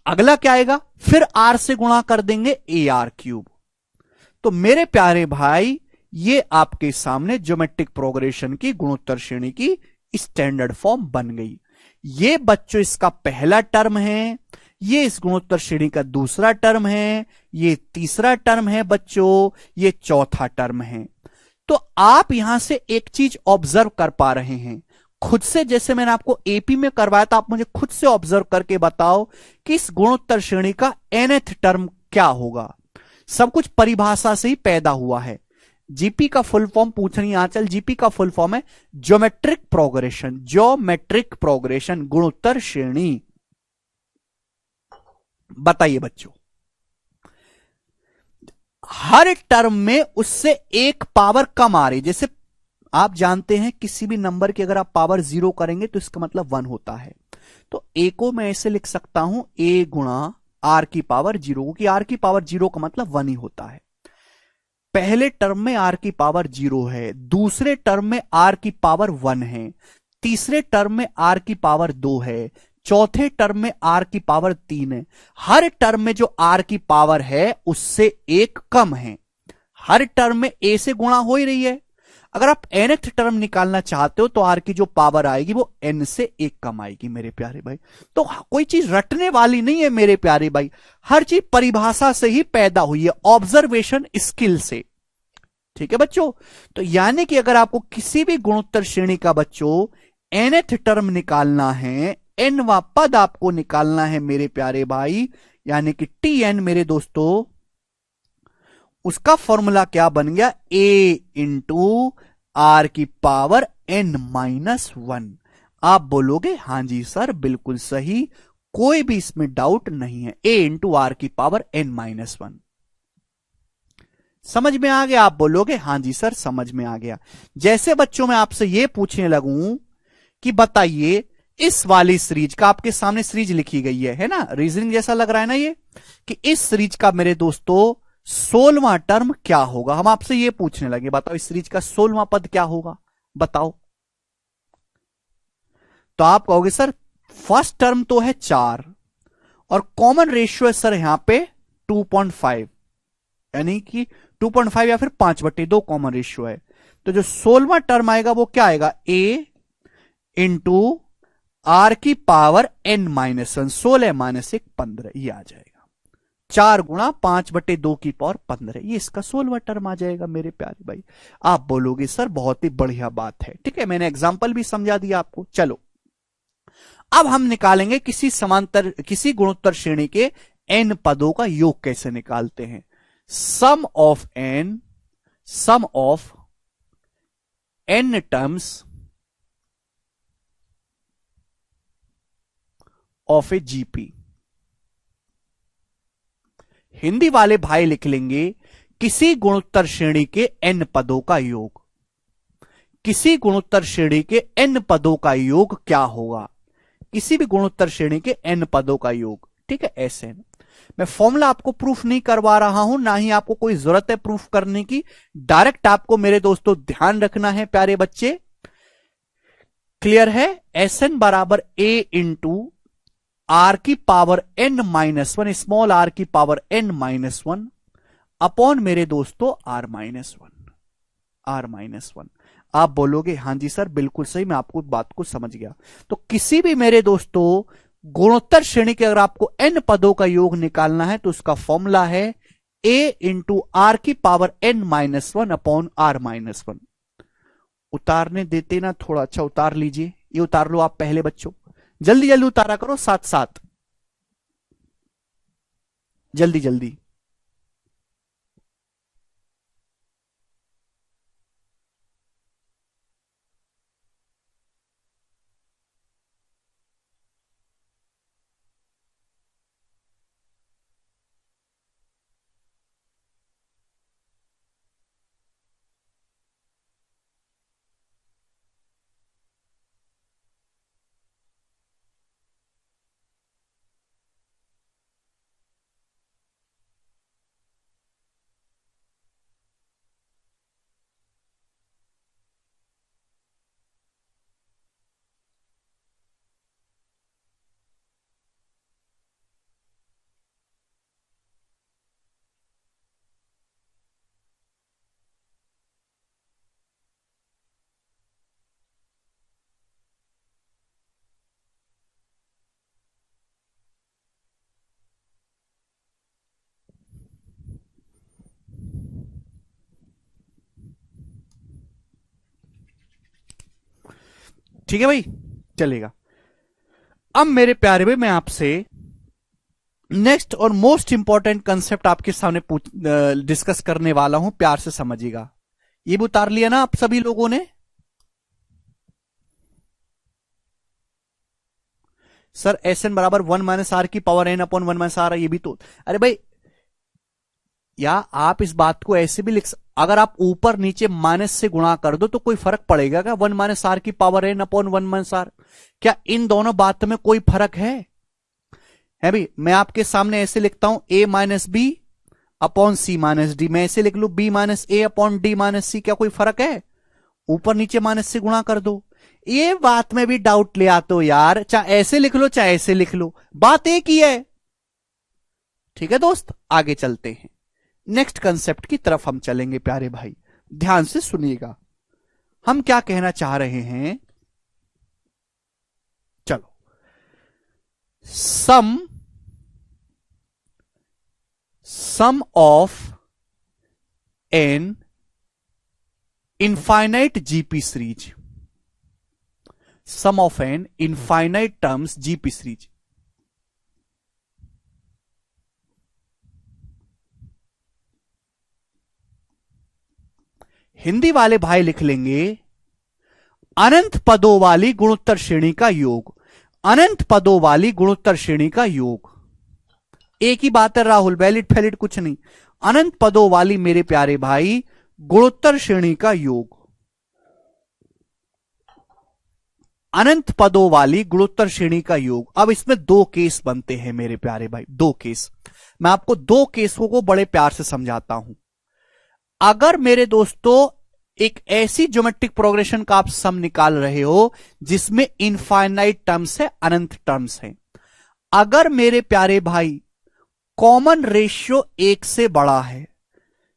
अगला क्या आएगा? फिर आर से गुणा कर देंगे, ए आर क्यूब। तो मेरे प्यारे भाई, ये आपके सामने ज्योमेट्रिक प्रोग्रेशन की गुणोत्तर श्रेणी की स्टैंडर्ड फॉर्म बन गई। ये बच्चों इसका पहला टर्म है, ये इस गुणोत्तर श्रेणी का दूसरा टर्म है, ये तीसरा टर्म है बच्चों, ये चौथा टर्म है। तो आप यहां से एक चीज ऑब्जर्व कर पा रहे हैं खुद से, जैसे मैंने आपको एपी में करवाया था, आप मुझे खुद से ऑब्जर्व करके बताओ कि इस गुणोत्तर श्रेणी का nth टर्म क्या होगा। सब कुछ परिभाषा से ही पैदा हुआ है। जीपी का फुल फॉर्म पूछ रही आंचल, जीपी का फुल फॉर्म है ज्योमेट्रिक प्रोग्रेशन। ज्योमेट्रिक प्रोग्रेशन गुणोत्तर श्रेणी। बताइए बच्चों, हर टर्म में उससे एक पावर कम आ रही। जैसे आप जानते हैं किसी भी नंबर की अगर आप पावर 0 करेंगे तो इसका मतलब 1 होता है। तो ए को मैं ऐसे लिख सकता हूं, ए गुणा आर की पावर 0, क्योंकि आर की पावर 0 का मतलब 1 ही होता है। पहले टर्म में आर की पावर 0 है, दूसरे टर्म में आर की पावर 1 है, तीसरे टर्म में आर की पावर 2 है, चौथे टर्म में आर की पावर 3 है। हर टर्म में जो आर की पावर है उससे एक कम है। हर टर्म में ए से गुणा हो ही रही है। अगर आप nth टर्म निकालना चाहते हो तो आर की जो पावर आएगी वो n से एक कम आएगी मेरे प्यारे भाई। तो कोई चीज रटने वाली नहीं है मेरे प्यारे भाई, हर चीज परिभाषा से ही पैदा हुई है, ऑब्जर्वेशन स्किल से। ठीक है बच्चों? तो यानी कि अगर आपको किसी भी गुणोत्तर श्रेणी का बच्चों nth टर्म निकालना है, nवा पद आपको निकालना है मेरे प्यारे भाई, यानी कि tn मेरे दोस्तों, उसका फॉर्मूला क्या बन गया, a इंटू आर की पावर n-1। आप बोलोगे हां जी सर बिल्कुल सही, कोई भी इसमें डाउट नहीं है, a इंटू आर की पावर n-1। समझ में आ गया? आप बोलोगे हां जी सर समझ में आ गया। जैसे बच्चों मैं आपसे यह पूछने लगूं कि बताइए इस वाली सीरीज का, आपके सामने सीरीज लिखी गई है ना, रीजनिंग जैसा लग रहा है ना ये, कि इस सीरीज का मेरे दोस्तों 16वां टर्म क्या होगा। हम आपसे यह पूछने लगे, बताओ इस सीरीज का 16वां पद क्या होगा, बताओ। तो आप कहोगे सर फर्स्ट टर्म तो है 4 और कॉमन रेशियो है सर यहां पे 2.5, यानी कि 2.5 या फिर 5/2 कॉमन रेशियो है। तो जो 16वां टर्म आएगा वो क्या आएगा, a इंटू आर की पावर n-1, 16 माइनस 1 15, ये आ जाएगा। 4 गुणा 5/2 की पावर 15, ये इसका 16वां टर्म आ जाएगा मेरे प्यारे भाई। आप बोलोगे सर बहुत ही बढ़िया बात है, ठीक है, मैंने एग्जाम्पल भी समझा दिया आपको। चलो अब हम निकालेंगे किसी गुणोत्तर श्रेणी के n पदों का योग कैसे निकालते हैं। Sum of n terms of a GP. Hindi वाले भाई लिख लेंगे किसी गुणोत्तर श्रेणी के n पदों का योग। किसी गुणोत्तर श्रेणी के n पदों का योग क्या होगा, किसी भी गुणोत्तर श्रेणी के n पदों का योग, ठीक है। ऐसे मैं फॉर्मूला आपको प्रूफ नहीं करवा रहा हूं, ना ही आपको कोई जरूरत है प्रूफ करने की, डायरेक्ट आपको मेरे दोस्तों ध्यान रखना है प्यारे बच्चे, क्लियर है। Sn बराबर a इंटू आर की पावर n-1, स्मॉल आर की पावर n-1 अपॉन मेरे दोस्तों r-1। आप बोलोगे हां जी सर बिल्कुल सही, मैं आपको बात को समझ गया। तो किसी भी मेरे दोस्तों गुणोत्तर श्रेणी के अगर आपको n पदों का योग निकालना है तो उसका फॉर्मूला है a इंटू आर की पावर n-1 अपॉन r-1। उतारने देते ना थोड़ा, अच्छा उतार लीजिए, ये उतार लो आप पहले बच्चों, जल्दी जल्दी उतारा करो, साथ साथ जल्दी जल्दी। ठीक है भाई, चलेगा। अब मेरे प्यारे भाई मैं आपसे नेक्स्ट और मोस्ट इंपॉर्टेंट कंसेप्ट आपके सामने डिस्कस करने वाला हूं, प्यार से समझिएगा। ये भी उतार लिया ना आप सभी लोगों ने? सर Sn बराबर 1-r की पावर n अपॉन 1-r, ये भी तो, अरे भाई या आप इस बात को ऐसे भी अगर आप ऊपर नीचे माइनस से गुणा कर दो तो कोई फर्क पड़ेगा क्या, 1-r की पावर n अपॉन 1-r, क्या इन दोनों बात में कोई फर्क है भाई? मैं आपके सामने ऐसे लिखता हूं a minus B upon C minus D, मैं ऐसे लिख लू b minus A upon D minus C, क्या कोई फर्क है? ऊपर नीचे माइनस से गुणा कर दो। ये बात में भी डाउट ले आते हो यार, चाहे ऐसे लिख लो चाहे ऐसे लिख लो, बात एक ही है। ठीक है दोस्त, आगे चलते हैं, नेक्स्ट कंसेप्ट की तरफ हम चलेंगे प्यारे भाई, ध्यान से सुनिएगा हम क्या कहना चाह रहे हैं। चलो, sum of an infinite GP series, sum of an infinite terms GP series. Hindi वाले भाई लिख लेंगे अनंत पदों वाली गुणोत्तर श्रेणी का योग। अनंत पदों वाली गुणोत्तर श्रेणी का योग, एक ही बात है राहुल, वैलिड फैलिड कुछ नहीं। अनंत पदों वाली मेरे प्यारे भाई गुणोत्तर श्रेणी का योग, अनंत पदों वाली गुणोत्तर श्रेणी का योग। अब इसमें दो केस बनते हैं मेरे प्यारे भाई, दो केस। मैं आपको दो केसों को बड़े प्यार से समझाता हूं। अगर मेरे दोस्तों एक ऐसी ज्योमेट्रिक प्रोग्रेशन का आप सम निकाल रहे हो जिसमें इनफाइनाइट टर्म्स है, अनंत टर्म्स है, अगर मेरे प्यारे भाई कॉमन रेशियो 1 से बड़ा है,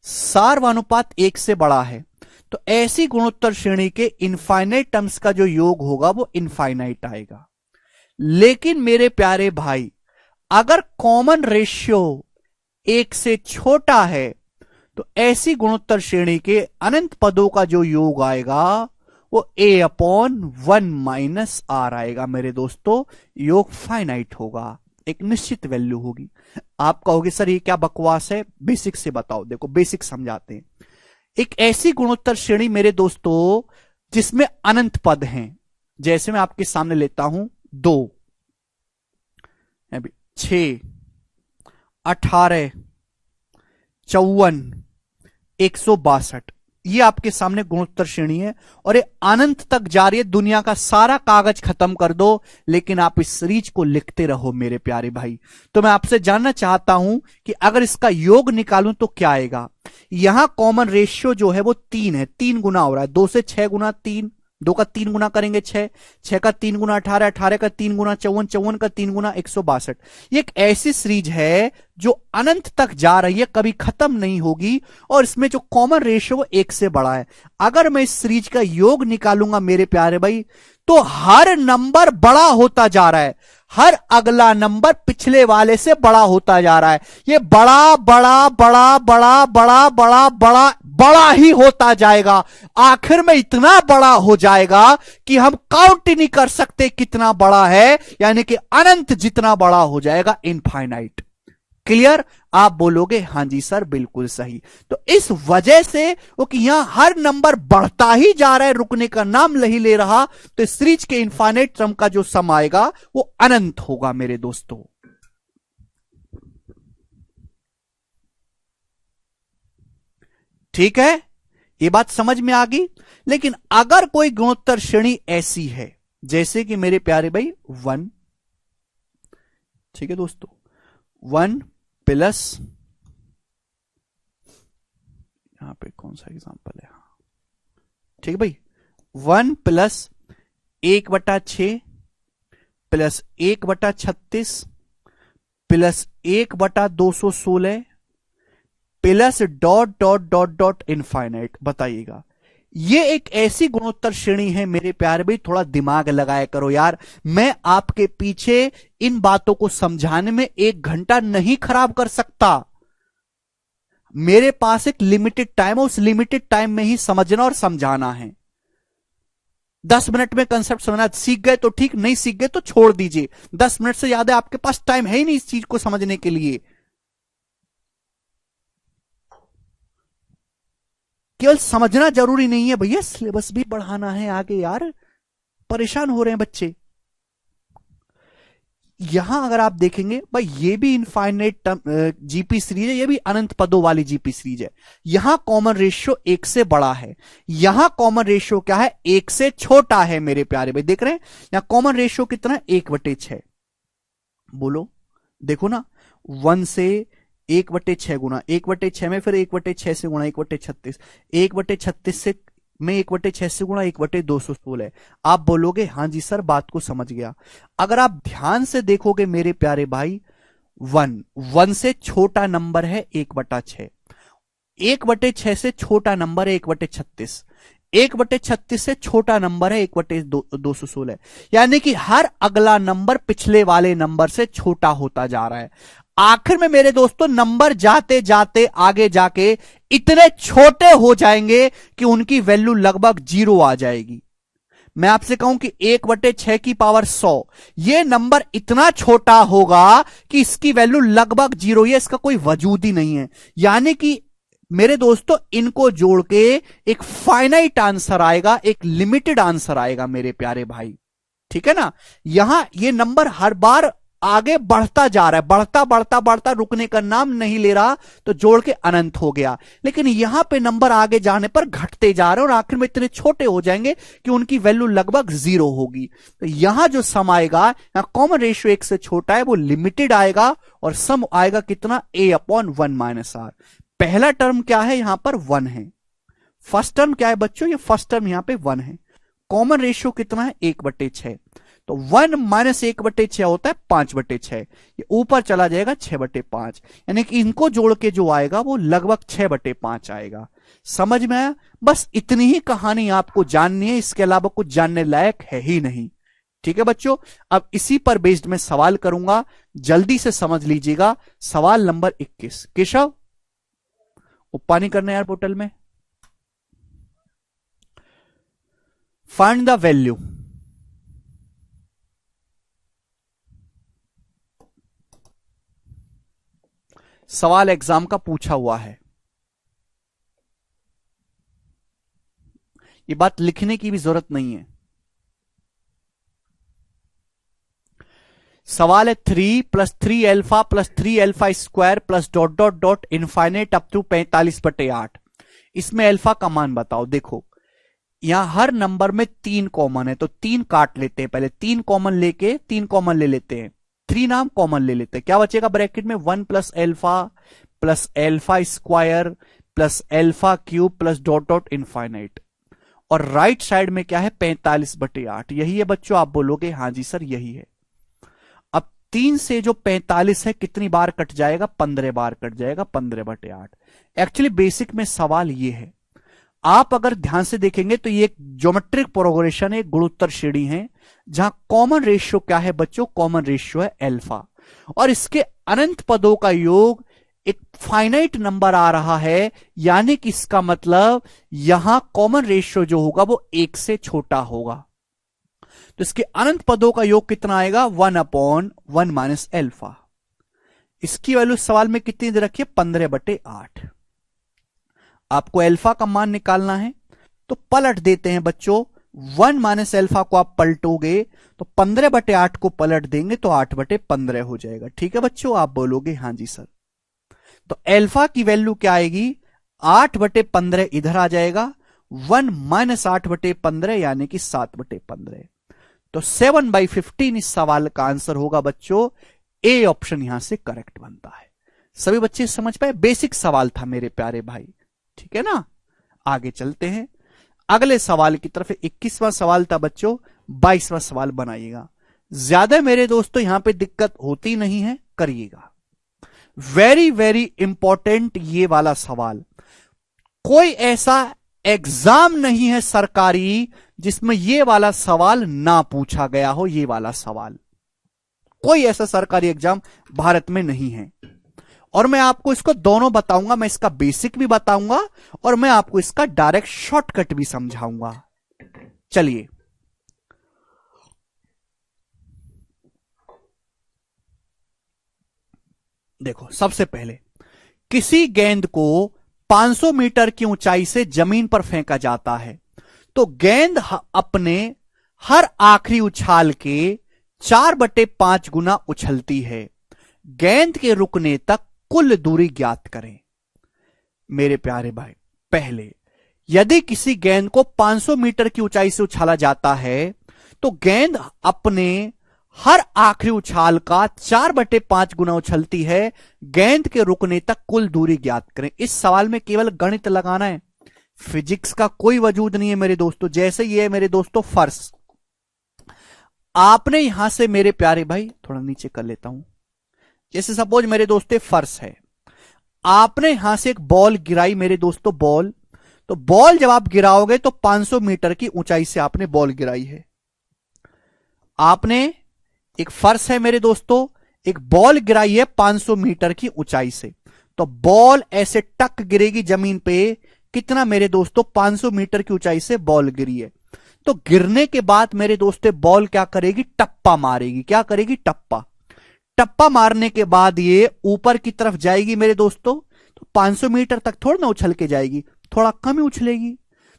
सार्वनुपात 1 से बड़ा है, तो ऐसी गुणोत्तर श्रेणी के इनफाइनाइट टर्म्स का जो योग होगा वो इनफाइनाइट आएगा। लेकिन मेरे प्यारे भाई अगर कॉमन रेशियो 1 से छोटा है तो ऐसी गुणोत्तर श्रेणी के अनंत पदों का जो योग आएगा वो a/1 - r आएगा मेरे दोस्तों। योग फाइनाइट होगा, एक निश्चित वैल्यू होगी। आप कहोगे सर ये क्या बकवास है, बेसिक से बताओ। देखो बेसिक समझाते हैं। एक ऐसी गुणोत्तर श्रेणी मेरे दोस्तों जिसमें अनंत पद हैं, जैसे मैं आपके सामने लेता हूं 2, 6, 18, 54, 162, ये आपके सामने गुणोत्तर श्रेणी है और ये अनंत तक जा रही है। दुनिया का सारा कागज खत्म कर दो लेकिन आप इस सीरीज को लिखते रहो मेरे प्यारे भाई। तो मैं आपसे जानना चाहता हूं कि अगर इसका योग निकालूं तो क्या आएगा। यहां कॉमन रेशियो जो है वो 3 है, 3 गुना हो रहा है। 2 से 6 गुना 3, 2 का 3 गुना करेंगे 6, 6 का 3 गुना 18, 18 का 3 गुना 54, 54 का 3 गुना 162। ये एक ऐसी सीरीज है जो अनंत तक जा रही है, कभी खत्म नहीं होगी और इसमें जो कॉमन रेशियो वो 1 से बड़ा है। अगर मैं इस सीरीज का योग निकालूंगा मेरे प्यारे भाई तो हर नंबर बड़ा होता जा रहा है, हर अगला नंबर पिछले वाले से बड़ा होता जा रहा है। ये बड़ा बड़ा बड़ा बड़ा बड़ा बड़ा बड़ा बड़ा ही होता जाएगा। आखिर में इतना बड़ा हो जाएगा कि हम काउंट ही नहीं कर सकते कितना बड़ा है, यानी कि अनंत जितना बड़ा हो जाएगा, इनफाइनाइट। क्लियर? आप बोलोगे हां जी सर बिल्कुल सही। तो इस वजह से वो कि यहां हर नंबर बढ़ता ही जा रहा है, रुकने का नाम नहीं ले रहा, तो इस सीरीज के इनफाइनाइट टर्म का जो सम आएगा वो अनंत होगा मेरे दोस्तों। ठीक है, ये बात समझ में आ गई। लेकिन अगर कोई गुणोत्तर श्रेणी ऐसी है जैसे कि मेरे प्यारे भाई 1, ठीक है दोस्तों, 1 प्लस, यहां पे कौन सा एग्जांपल है, ठीक है भाई, 1 plus 1/6 plus 1/36 plus 1/216 plus dot dot dot dot infinite. बताइएगा, ये एक ऐसी गुणोत्तर श्रेणी है मेरे प्यारे भाई, थोड़ा दिमाग लगाया करो यार। मैं आपके पीछे इन बातों को समझाने में 1 घंटा नहीं खराब कर सकता। मेरे पास एक लिमिटेड टाइम है, उस लिमिटेड टाइम में ही समझना और समझाना है। 10 मिनट में कंसेप्ट समझना, सीख गए तो ठीक, नहीं सीख गए तो छोड़ दीजिए। 10 मिनट से ज्यादा आपके पास टाइम है ही नहीं इस चीज को समझने के लिए। केवल समझना जरूरी नहीं है भैया, सिलेबस भी बढ़ाना है आगे यार, परेशान हो रहे हैं बच्चे। यहां अगर आप देखेंगे भाई ये भी इनफाइनाइट जीपी सीरीज है, ये भी अनंत पदों वाली जीपी सीरीज है। यहां कॉमन रेशियो 1 से बड़ा है, यहां कॉमन रेशियो क्या है, 1 से छोटा है मेरे प्यारे भाई। देख रहे हैं यहां कॉमन रेशियो कितना है, 1/6। बोलो देखो ना, 1 से 1/6 गुना 1/6 में फिर 1/6 से गुना 1/36, 1/36 से में 1/6 से गुणा 1/216 है। आप बोलोगे हां जी सर बात को समझ गया। अगर आप ध्यान से देखोगे मेरे प्यारे भाई, 1 से छोटा नंबर है 1/6, 1/6 से छोटा नंबर है 1/36, 1/36 से छोटा नंबर है 1/216, यानी कि हर अगला नंबर पिछले वाले नंबर से छोटा होता जा रहा है। आखिर में मेरे दोस्तों नंबर जाते जाते आगे जाके इतने छोटे हो जाएंगे कि उनकी वैल्यू लगभग 0 आ जाएगी। मैं आपसे कहूं कि 1/6 की पावर 100, ये नंबर इतना छोटा होगा कि इसकी वैल्यू लगभग 0 है, इसका कोई वजूद ही नहीं है। यानी कि मेरे दोस्तों इनको जोड़ के एक फाइनाइट आंसर आएगा, एक लिमिटेड आंसर आएगा मेरे प्यारे भाई, ठीक है ना। यहां ये नंबर हर बार आगे बढ़ता जा रहा है, बढ़ता बढ़ता बढ़ता रुकने का नाम नहीं ले रहा, तो जोड़ के अनंत हो गया। लेकिन यहां पे नंबर आगे जाने पर घटते जा रहे हैं और आखिर में इतने छोटे हो जाएंगे कि उनकी वैल्यू लगभग 0 होगी। तो यहां जो सम आएगा, यहां कॉमन रेशियो 1 से छोटा है, वो लिमिटेड आएगा और सम आएगा कितना, a/1 - r। पहला टर्म क्या है, यहां पर 1 है। फर्स्ट टर्म क्या है बच्चों, ये फर्स्ट टर्म यहां पे 1 है। कॉमन रेशियो कितना है, 1/6। तो 1 - 1/6 होता है 5/6। ये ऊपर चला जाएगा 6/5, यानी कि इनको जोड़ के जो आएगा वो लगभग 6/5 आएगा। समझ में आया? बस इतनी ही कहानी आपको जाननी है, इसके अलावा कुछ जानने लायक है ही नहीं। ठीक है बच्चों, अब इसी पर बेस्ड में सवाल करूंगा, जल्दी से समझ लीजिएगा। सवाल नंबर 21। केशव पानी करना यार पोर्टल में। फाइंड द वैल्यू सवाल एग्जाम का पूछा हुआ है। ये बात लिखने की भी जरूरत नहीं है। सवाल है 3 + 3α + 3α² + ... इनफाइनेट अप टू 45/8। इसमें अल्फा का मान बताओ। देखो यहां हर नंबर में 3 कॉमन है, तो 3 काट लेते हैं। पहले 3 कॉमन लेके 3 कॉमन ले लेते हैं, 3 नाम कॉमन ले लेते हैं। क्या बचेगा ब्रैकेट में, 1 + α + α² + α³ + ... इनफाइनाइट। और राइट साइड में क्या है, 45/8। यही है बच्चों, आप बोलोगे हां जी सर यही है। अब 3 से जो 45 है कितनी बार कट जाएगा, 15 बार कट जाएगा, 15/8। एक्चुअली बेसिक में सवाल ये है, आप अगर ध्यान से देखेंगे तो ये एक ज्योमेट्रिक प्रोग्रेशन है, गुणोत्तर श्रेणी है, जहां कॉमन रेशियो क्या है बच्चों, कॉमन रेशियो है अल्फा, और इसके अनंत पदों का योग एक फाइनाइट नंबर आ रहा है। यानी कि इसका मतलब यहां कॉमन रेशियो जो होगा वो 1 से छोटा होगा। तो इसके अनंत पदों का योग कितना आएगा, 1/1 - अल्फा। इसकी वैल्यू सवाल में कितनी दे रखी है, 15/8। आपको अल्फा का मान निकालना है, तो पलट देते हैं बच्चों। 1 - अल्फा को आप पलटोगे तो 15/8 को पलट देंगे तो 8/15 हो जाएगा। ठीक है बच्चों, आप बोलोगे हां जी सर। तो अल्फा की वैल्यू क्या आएगी, 8/15 इधर आ जाएगा, 1 - 8/15 यानी कि 7/15। तो 7/15 इस सवाल का आंसर होगा बच्चों। ए ऑप्शन यहां से करेक्ट बनता है। सभी बच्चे समझ पाए? बेसिक सवाल था मेरे प्यारे भाई, ठीक है ना। आगे चलते हैं अगले सवाल की तरफ। 21वां सवाल था बच्चों, 22वां सवाल बनाइएगा। ज्यादा मेरे दोस्तों यहां पे दिक्कत होती नहीं है, करिएगा। वेरी वेरी इंपॉर्टेंट ये वाला सवाल। कोई ऐसा एग्जाम नहीं है सरकारी जिसमें ये वाला सवाल ना पूछा गया हो। ये वाला सवाल कोई ऐसा सरकारी एग्जाम भारत में नहीं है। और मैं आपको इसको दोनों बताऊंगा, मैं इसका बेसिक भी बताऊंगा और मैं आपको इसका डायरेक्ट शॉर्टकट भी समझाऊंगा। चलिए देखो, सबसे पहले किसी गेंद को 500 मीटर की ऊंचाई से जमीन पर फेंका जाता है, तो गेंद अपने हर आखिरी उछाल के 4/5 गुना उछलती है। गेंद के रुकने तक कुल दूरी ज्ञात करें। मेरे प्यारे भाई, पहले यदि किसी गेंद को 500 मीटर की ऊंचाई से उछाला जाता है, तो गेंद अपने हर आखिरी उछाल का 4/5 गुना उछलती है। गेंद के रुकने तक कुल दूरी ज्ञात करें। इस सवाल में केवल गणित लगाना है, फिजिक्स का कोई वजूद नहीं है मेरे दोस्तों। जैसे ये है मेरे दोस्तों फर्श, आपने यहां से मेरे प्यारे भाई, थोड़ा नीचे कर लेता हूं, जैसे सपोज मेरे दोस्तों फर्श है, आपने यहां से एक बॉल गिराई मेरे दोस्तों, बॉल। तो बॉल जब आप गिराओगे तो 500 मीटर की ऊंचाई से आपने बॉल गिराई है। आपने एक फर्श है मेरे दोस्तों, एक बॉल गिराई है 500 मीटर की ऊंचाई से, तो बॉल ऐसे टक गिरेगी जमीन पे। कितना मेरे दोस्तों, 500 मीटर की ऊंचाई से बॉल गिरी है। तो गिरने के बाद मेरे दोस्तों बॉल क्या करेगी, टप्पा मारेगी। क्या करेगी, टप्पा। टप्पा मारने के बाद ये ऊपर की तरफ जाएगी मेरे दोस्तों, तो 500 मीटर तक थोड़ा ना उछल के जाएगी, थोड़ा कम ही उछलेगी।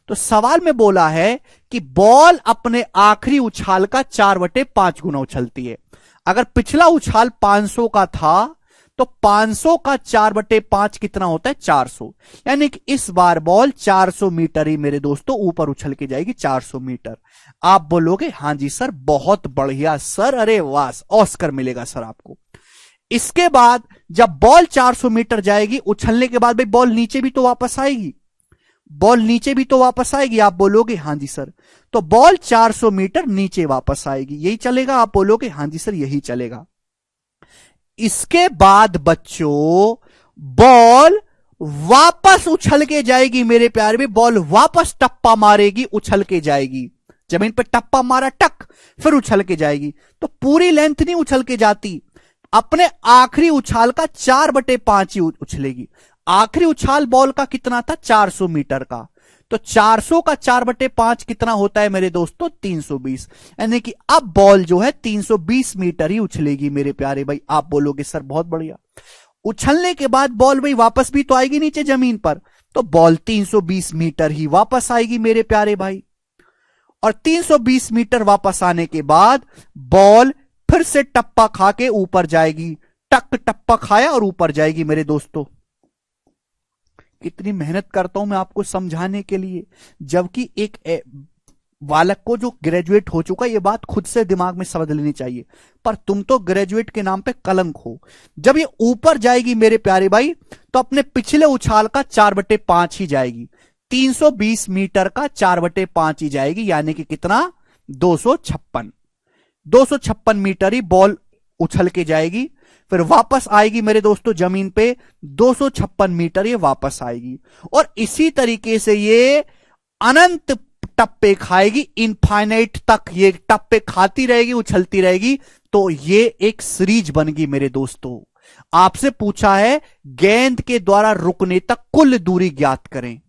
तो सवाल में बोला है कि बॉल अपने आखिरी उछाल का 4/5 गुना उछलती है। अगर पिछला उछाल 500 का था तो 500 का 4/5 कितना होता है, 400। यानी कि इस बार बॉल 400 मीटर ही मेरे दोस्तों ऊपर उछल के जाएगी, 400 मीटर। आप बोलोगे हां जी सर, बहुत बढ़िया सर, अरे वाह, ऑस्कर मिलेगा सर आपको। इसके बाद जब बॉल 400 मीटर जाएगी, उछलने के बाद भाई बॉल नीचे भी तो वापस आएगी, बॉल नीचे भी तो वापस आएगी। आप बोलोगे हां जी सर, तो बॉल 400 मीटर नीचे वापस आएगी, यही चलेगा। आप बोलोगे हां जी सर, यही चलेगा। इसके बाद बच्चों बॉल वापस उछल के जाएगी मेरे प्यारे में, बॉल वापस टप्पा मारेगी, उछल के जाएगी। जमीन पे टप्पा मारा, टक, फिर उछल के जाएगी। तो पूरी लेंथ नहीं उछल के जाती, अपने आखिरी उछाल का 4/5 ही उछलेगी। आखिरी उछाल बॉल का कितना था, 400 मीटर का। तो 400 का 4/5 कितना होता है मेरे दोस्तों, 320। यानी कि अब बॉल जो है 320 मीटर ही उछलेगी मेरे प्यारे भाई। आप बोलोगे सर बहुत बढ़िया। उछलने के बाद बॉल भाई वापस भी तो आएगी नीचे जमीन पर, तो बॉल 320 मीटर ही वापस आएगी मेरे प्यारे भाई। और 320 मीटर वापस आने के बाद बॉल फिर से टप्पा खा के ऊपर जाएगी, टक, टप्पा खाया और ऊपर जाएगी मेरे दोस्तों। कितनी मेहनत करता हूं मैं आपको समझाने के लिए, जबकि एक बालक को जो ग्रेजुएट हो चुका है, ये बात खुद से दिमाग में समझ लेनी चाहिए। पर तुम तो ग्रेजुएट के नाम पे कलंक हो। जब ये ऊपर जाएगी मेरे प्यारे भाई, तो अपने पिछले उछाल का 4/5 ही जाएगी, 320 मीटर का 4/5 ही जाएगी। यानी कि कितना, 256 मीटर ही बॉल उछल के जाएगी, फिर वापस आएगी मेरे दोस्तों जमीन पे, 256 मीटर ये वापस आएगी। और इसी तरीके से ये अनंत टप्पे खाएगी, इनफाइनाइट तक ये टप्पे खाती रहेगी, उछलती रहेगी। तो ये एक सीरीज बन गई मेरे दोस्तों। आपसे पूछा है गेंद के द्वारा रुकने तक कुल दूरी ज्ञात करें।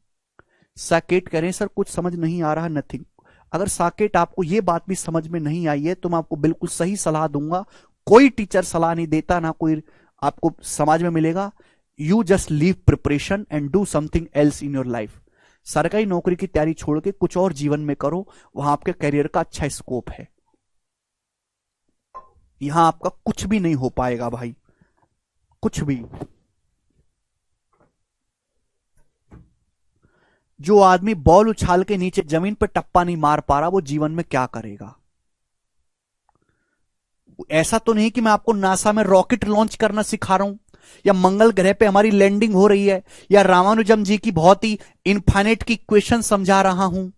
साकेट करें सर, कुछ समझ नहीं आ रहा, नथिंग। अगर साकेट आपको ये बात भी समझ में नहीं आई है तो मैं आपको बिल्कुल सही सलाह दूंगा। कोई टीचर सलाह नहीं देता, ना कोई आपको समाज में मिलेगा। You just leave preparation and do something else in your life. सरकारी नौकरी की तैयारी छोड़ के कुछ और जीवन में करो, वहां आपके करियर का अच्छा स्कोप है। यहां आपका कुछ भी नहीं हो पाएगा भाई, कुछ भी। जो आदमी बॉल उछाल के नीचे जमीन पर टप्पा नहीं मार पा रहा, वो जीवन में क्या करेगा। ऐसा तो नहीं कि मैं आपको नासा में रॉकेट लॉन्च करना सिखा रहा हूं, या मंगल ग्रह पे हमारी लैंडिंग हो रही है, या रामानुजम जी की बहुत ही इनफाइनाइट की इक्वेशन समझा रहा हूं।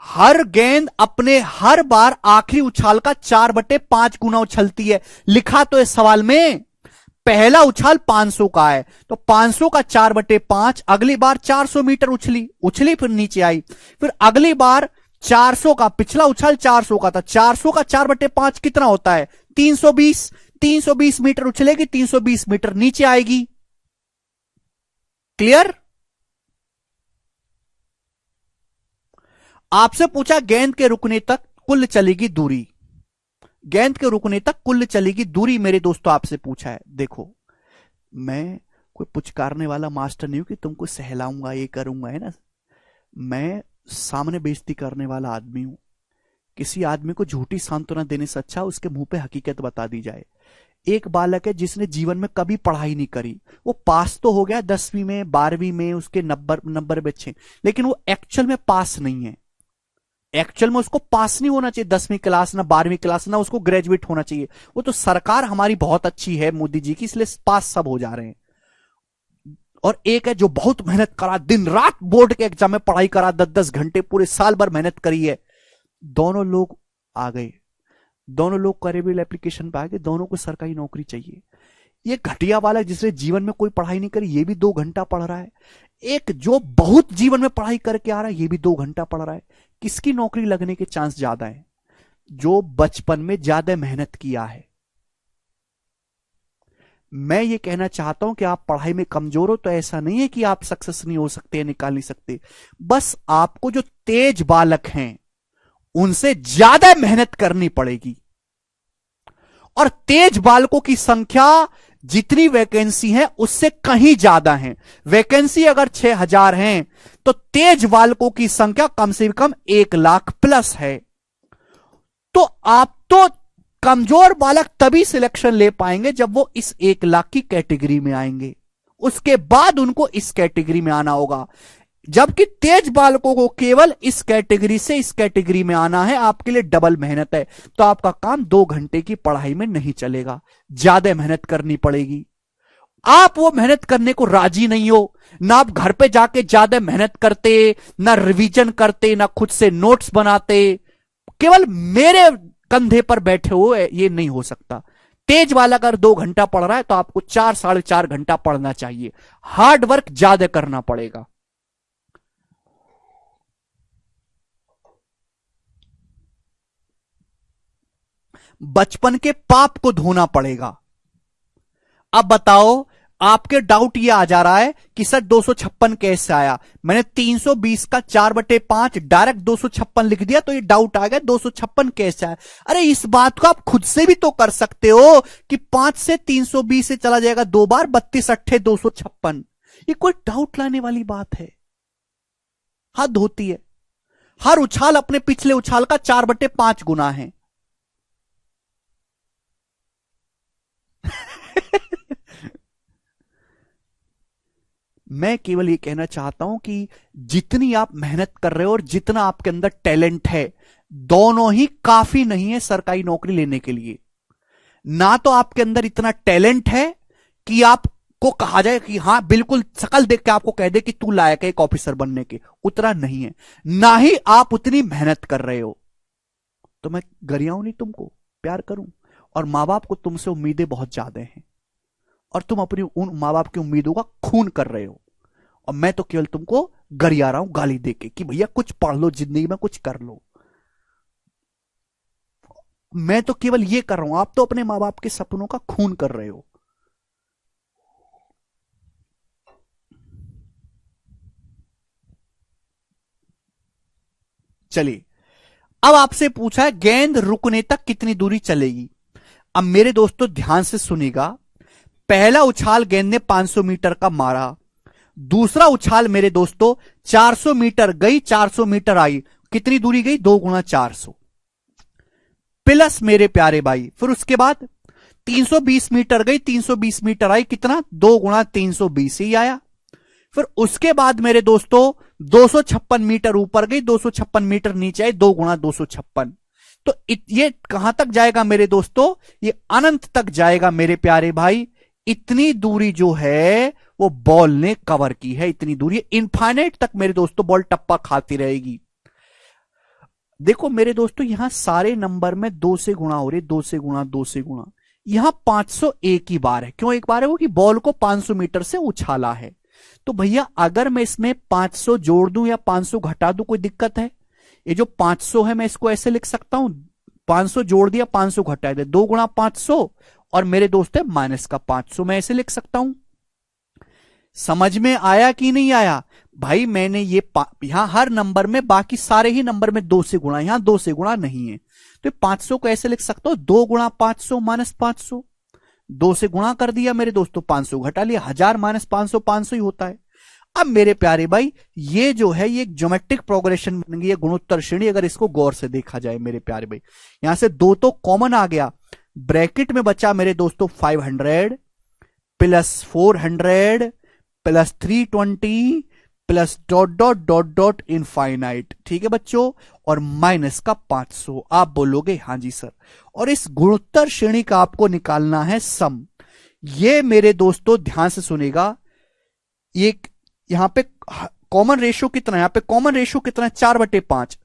हर गेंद अपने हर बार आखिरी उछाल का 4/5 गुना उछलती है। लिखा तो इस सवाल में पहला उछाल 500 का है, तो 500 का 4/5, अगली बार 400 मीटर उछली फिर नीचे आई, फिर अगली बार 400 का, पिछला उछाल 400 का था, 400 का 4/5 कितना होता है, 320। 320 मीटर उछलेगी, 320 मीटर नीचे आएगी। क्लियर। आपसे पूछा गेंद के रुकने तक कुल चलेगी दूरी, गेंद के रुकने तक कुल चलेगी दूरी मेरे दोस्तों आपसे पूछा है। देखो, मैं कोई पुचकारने वाला मास्टर नहीं हूं कि तुमको सहलाऊंगा, ये करूंगा, है ना। मैं सामने बेइज्जती करने वाला आदमी हूं। किसी आदमी को झूठी सांत्वना देने से अच्छा उसके मुंह पे हकीकत बता दी जाए। एक बालक है जिसने जीवन में कभी पढ़ाई नहीं करी, वो पास तो हो गया 10वीं में, 12वीं में, उसके नंबर भी अच्छे, लेकिन वो एक्चुअल में पास नहीं है। एक्चुअल में उसको पास नहीं होना चाहिए 10वीं क्लास, ना 12वीं क्लास, ना उसको ग्रेजुएट होना चाहिए। वो तो सरकार हमारी बहुत अच्छी है मोदी जी की, इसलिए पास सब हो जा रहे हैं। और एक है जो बहुत मेहनत करा, दिन रात बोर्ड के एग्जाम में पढ़ाई करा, 10-10 घंटे पूरे साल भर मेहनत करी है। दोनों लोग आ गए, दोनों लोग करेबल एप्लीकेशन पे आ गए, दोनों को सरकारी नौकरी चाहिए। ये घटिया वाला जिसने जीवन में कोई पढ़ाई नहीं करी, ये भी 2 घंटा पढ़ रहा है। एक जो बहुत जीवन में पढ़ाई करके आ रहा है, ये भी 2 घंटा पढ़ रहा है। किसकी नौकरी लगने के चांस ज्यादा है? जो बचपन में ज्यादा मेहनत किया है। मैं ये कहना चाहता हूं कि आप पढ़ाई में कमजोर हो तो ऐसा नहीं है कि आप सक्सेस नहीं हो सकते, निकाल नहीं सकते। बस आपको जो तेज बालक हैं उनसे ज्यादा मेहनत करनी पड़ेगी। और तेज बालकों की संख्या जितनी वैकेंसी है उससे कहीं ज्यादा है। वैकेंसी अगर 6000 है तो तेज बालकों की संख्या कम से कम 1,00,000 प्लस है। तो आप तो कमजोर बालक तभी सिलेक्शन ले पाएंगे जब वो इस 1,00,000 की कैटेगरी में आएंगे, उसके बाद उनको इस कैटेगरी में आना होगा। जबकि तेज बालकों को केवल इस कैटेगरी से इस कैटेगरी में आना है, आपके लिए डबल मेहनत है। तो आपका काम 2 घंटे की पढ़ाई में नहीं चलेगा, ज्यादा मेहनत करनी पड़ेगी। आप वो मेहनत करने को राजी नहीं हो, ना आप घर पे जाके ज्यादा मेहनत करते, ना रिवीजन करते, ना खुद से नोट्स बनाते, केवल मेरे कंधे पर बैठे हो, ये नहीं हो सकता। तेज वाला अगर 2 घंटा पढ़ रहा है तो आपको 4-4.5 घंटा पढ़ना चाहिए। हार्ड वर्क ज्यादा करना पड़ेगा। बचपन के पाप को धोना पड़ेगा। अब बताओ, आपके डाउट ये आ जा रहा है कि सर 256 कैसे आया? मैंने 320 का 4/5 डायरेक्ट 256 लिख दिया तो ये डाउट आ गया 256 कैसे आया। अरे इस बात को आप खुद से भी तो कर सकते हो कि 5 से 320 से चला जाएगा 2 बार, 32 अट्ठे 256। ये कोई डाउट लाने वाली बात है? हद होती है। हर उछाल अपने पिछले उछाल का 4/5 गुना है। मैं केवल ये कहना चाहता हूं कि जितनी आप मेहनत कर रहे हो और जितना आपके अंदर टैलेंट है, दोनों ही काफी नहीं है सरकारी नौकरी लेने के लिए। ना तो आपके अंदर इतना टैलेंट है कि आपको कहा जाए कि हां बिल्कुल शकल देख के आपको कह दे कि तू लायक है एक ऑफिसर बनने के, उतना नहीं है। ना ही आप उतनी मेहनत कर रहे हो। तो मैं गरियाऊं नहीं तुमको, प्यार करूं। और मां बाप को तुमसे उम्मीदें बहुत ज्यादा हैं और तुम अपनी उन मां बाप की उम्मीदों का खून कर रहे हो। और मैं तो केवल तुमको गरिया रहा हूं गाली देके कि भैया कुछ पढ़ लो, जिंदगी में कुछ कर लो। मैं तो केवल ये कर रहा हूं, आप तो अपने मां बाप के सपनों का खून कर रहे हो। चलिए, अब आपसे पूछा है गेंद रुकने तक कितनी दूरी चलेगी। अब मेरे दोस्तों ध्यान से सुनिएगा। पहला उछाल गेंद ने 500 मीटर का मारा, दूसरा उछाल मेरे दोस्तों 400 मीटर गई, 400 मीटर आई, कितनी दूरी गई? 2 गुना 400 प्लस मेरे प्यारे भाई। फिर उसके बाद 320 मीटर गई, 320 मीटर आई, कितना? 2 गुना 320 ही आया। फिर उसके बाद मेरे दोस्तों 256 मीटर ऊपर गई, 256 मीटर नीचे आई, 2 गुना 256। तो ये कहां तक जाएगा मेरे दोस्तों? ये अनंत तक जाएगा मेरे प्यारे भाई। इतनी दूरी जो है वो बॉल ने कवर की है, इतनी दूरी इनफाइनाइट तक मेरे दोस्तों बॉल टप्पा खाती रहेगी। देखो मेरे दोस्तों, यहां सारे नंबर में 2 से गुणा हो रही, 2 से गुणा, 2 से गुणा। यहां 500 एक ही बार है। क्यों एक बार है? वो कि बॉल को 500 मीटर से उछाला है। तो भैया अगर मैं इसमें 500 जोड़ दूं या 500 घटा दूं, कोई दिक्कत है? ये जो 500 है मैं इसको ऐसे लिख सकता हूं, 500 जोड़ दिया, 500 घटा दिया, 2 गुणा 500 और मेरे दोस्त है माइनस का 500, मैं ऐसे लिख सकता हूं। समझ में आया कि नहीं आया भाई? मैंने ये यहां हर नंबर में, बाकी सारे ही नंबर में 2 से गुणा, यहां 2 से गुणा नहीं है। तो 500 को ऐसे लिख सकता हूं, 2 गुणा 500 माइनस 500। 2 से गुणा कर दिया मेरे दोस्तों, 500 घटा लिया, 1000 माइनस 500 500 ही होता है। अब मेरे प्यारे भाई ये जो है ये एक ज्योमेट्रिक प्रोग्रेशन बन गई है, गुणोत्तर श्रेणी, अगर इसको गौर से देखा जाए मेरे प्यारे भाई। यहां से 2 तो कॉमन आ गया, ब्रैकेट में बचा मेरे दोस्तों 500 plus 400 plus 320 plus dot dot dot dot infinite. ठीक है बच्चों, और माइनस का 500। आप बोलोगे हाँ जी सर। और इस गुणोत्तर श्रेणी का आपको निकालना है सम। ये मेरे दोस्तों ध्यान से सुनेगा, ये यहां पे कॉमन रेशियो कितना है? यहां पे कॉमन रेशियो कितना है? 4/5।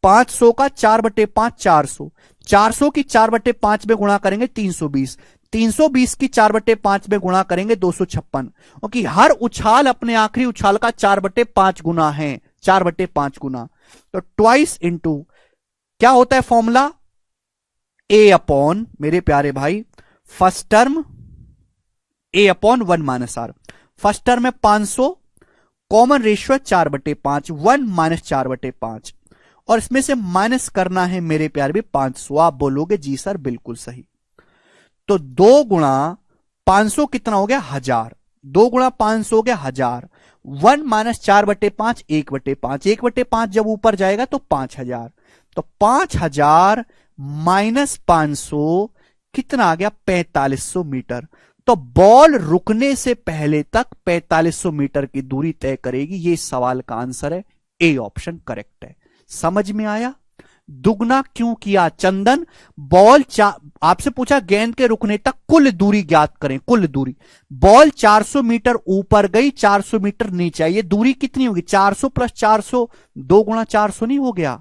500 का 4/5 400, 400 की 4/5 में गुणा करेंगे 320, 320 की 4/5 में गुणा करेंगे 256, क्योंकि हर उछाल अपने आखिरी उछाल का 4/5 गुना है, 4/5 गुना। तो ट्वाइस इंटू क्या होता है फॉर्मूला? ए अपॉन मेरे प्यारे भाई first term A upon 1 minus R. First term है 500, कॉमन रेशियो 4/5, 1 माइनस 4/5, और इसमें से माइनस करना है मेरे प्यार भी 500। आप बोलोगे जी सर बिल्कुल सही। तो 2 गुणा 500 कितना हो गया 1000, 2 गुणा 500 हो गया 1000, 1 माइनस 4/5 1/5, 1/5 जब ऊपर जाएगा तो 5000, तो 5000 माइनस 500 कितना आ गया 4500 मीटर। तो बॉल रुकने से पहले तक 4500 मीटर की दूरी तय करेगी। ये सवाल का आंसर है, ए ऑप्शन करेक्ट है। समझ में आया? दुगना क्यों किया चंदन? बॉल आपसे पूछा गेंद के रुकने तक कुल दूरी ज्ञात करें, कुल दूरी। बॉल 400 मीटर ऊपर गई, 400 मीटर नीचे आई, ये दूरी कितनी होगी? 400 प्लस 400, 2 गुणा 400 नहीं हो गया?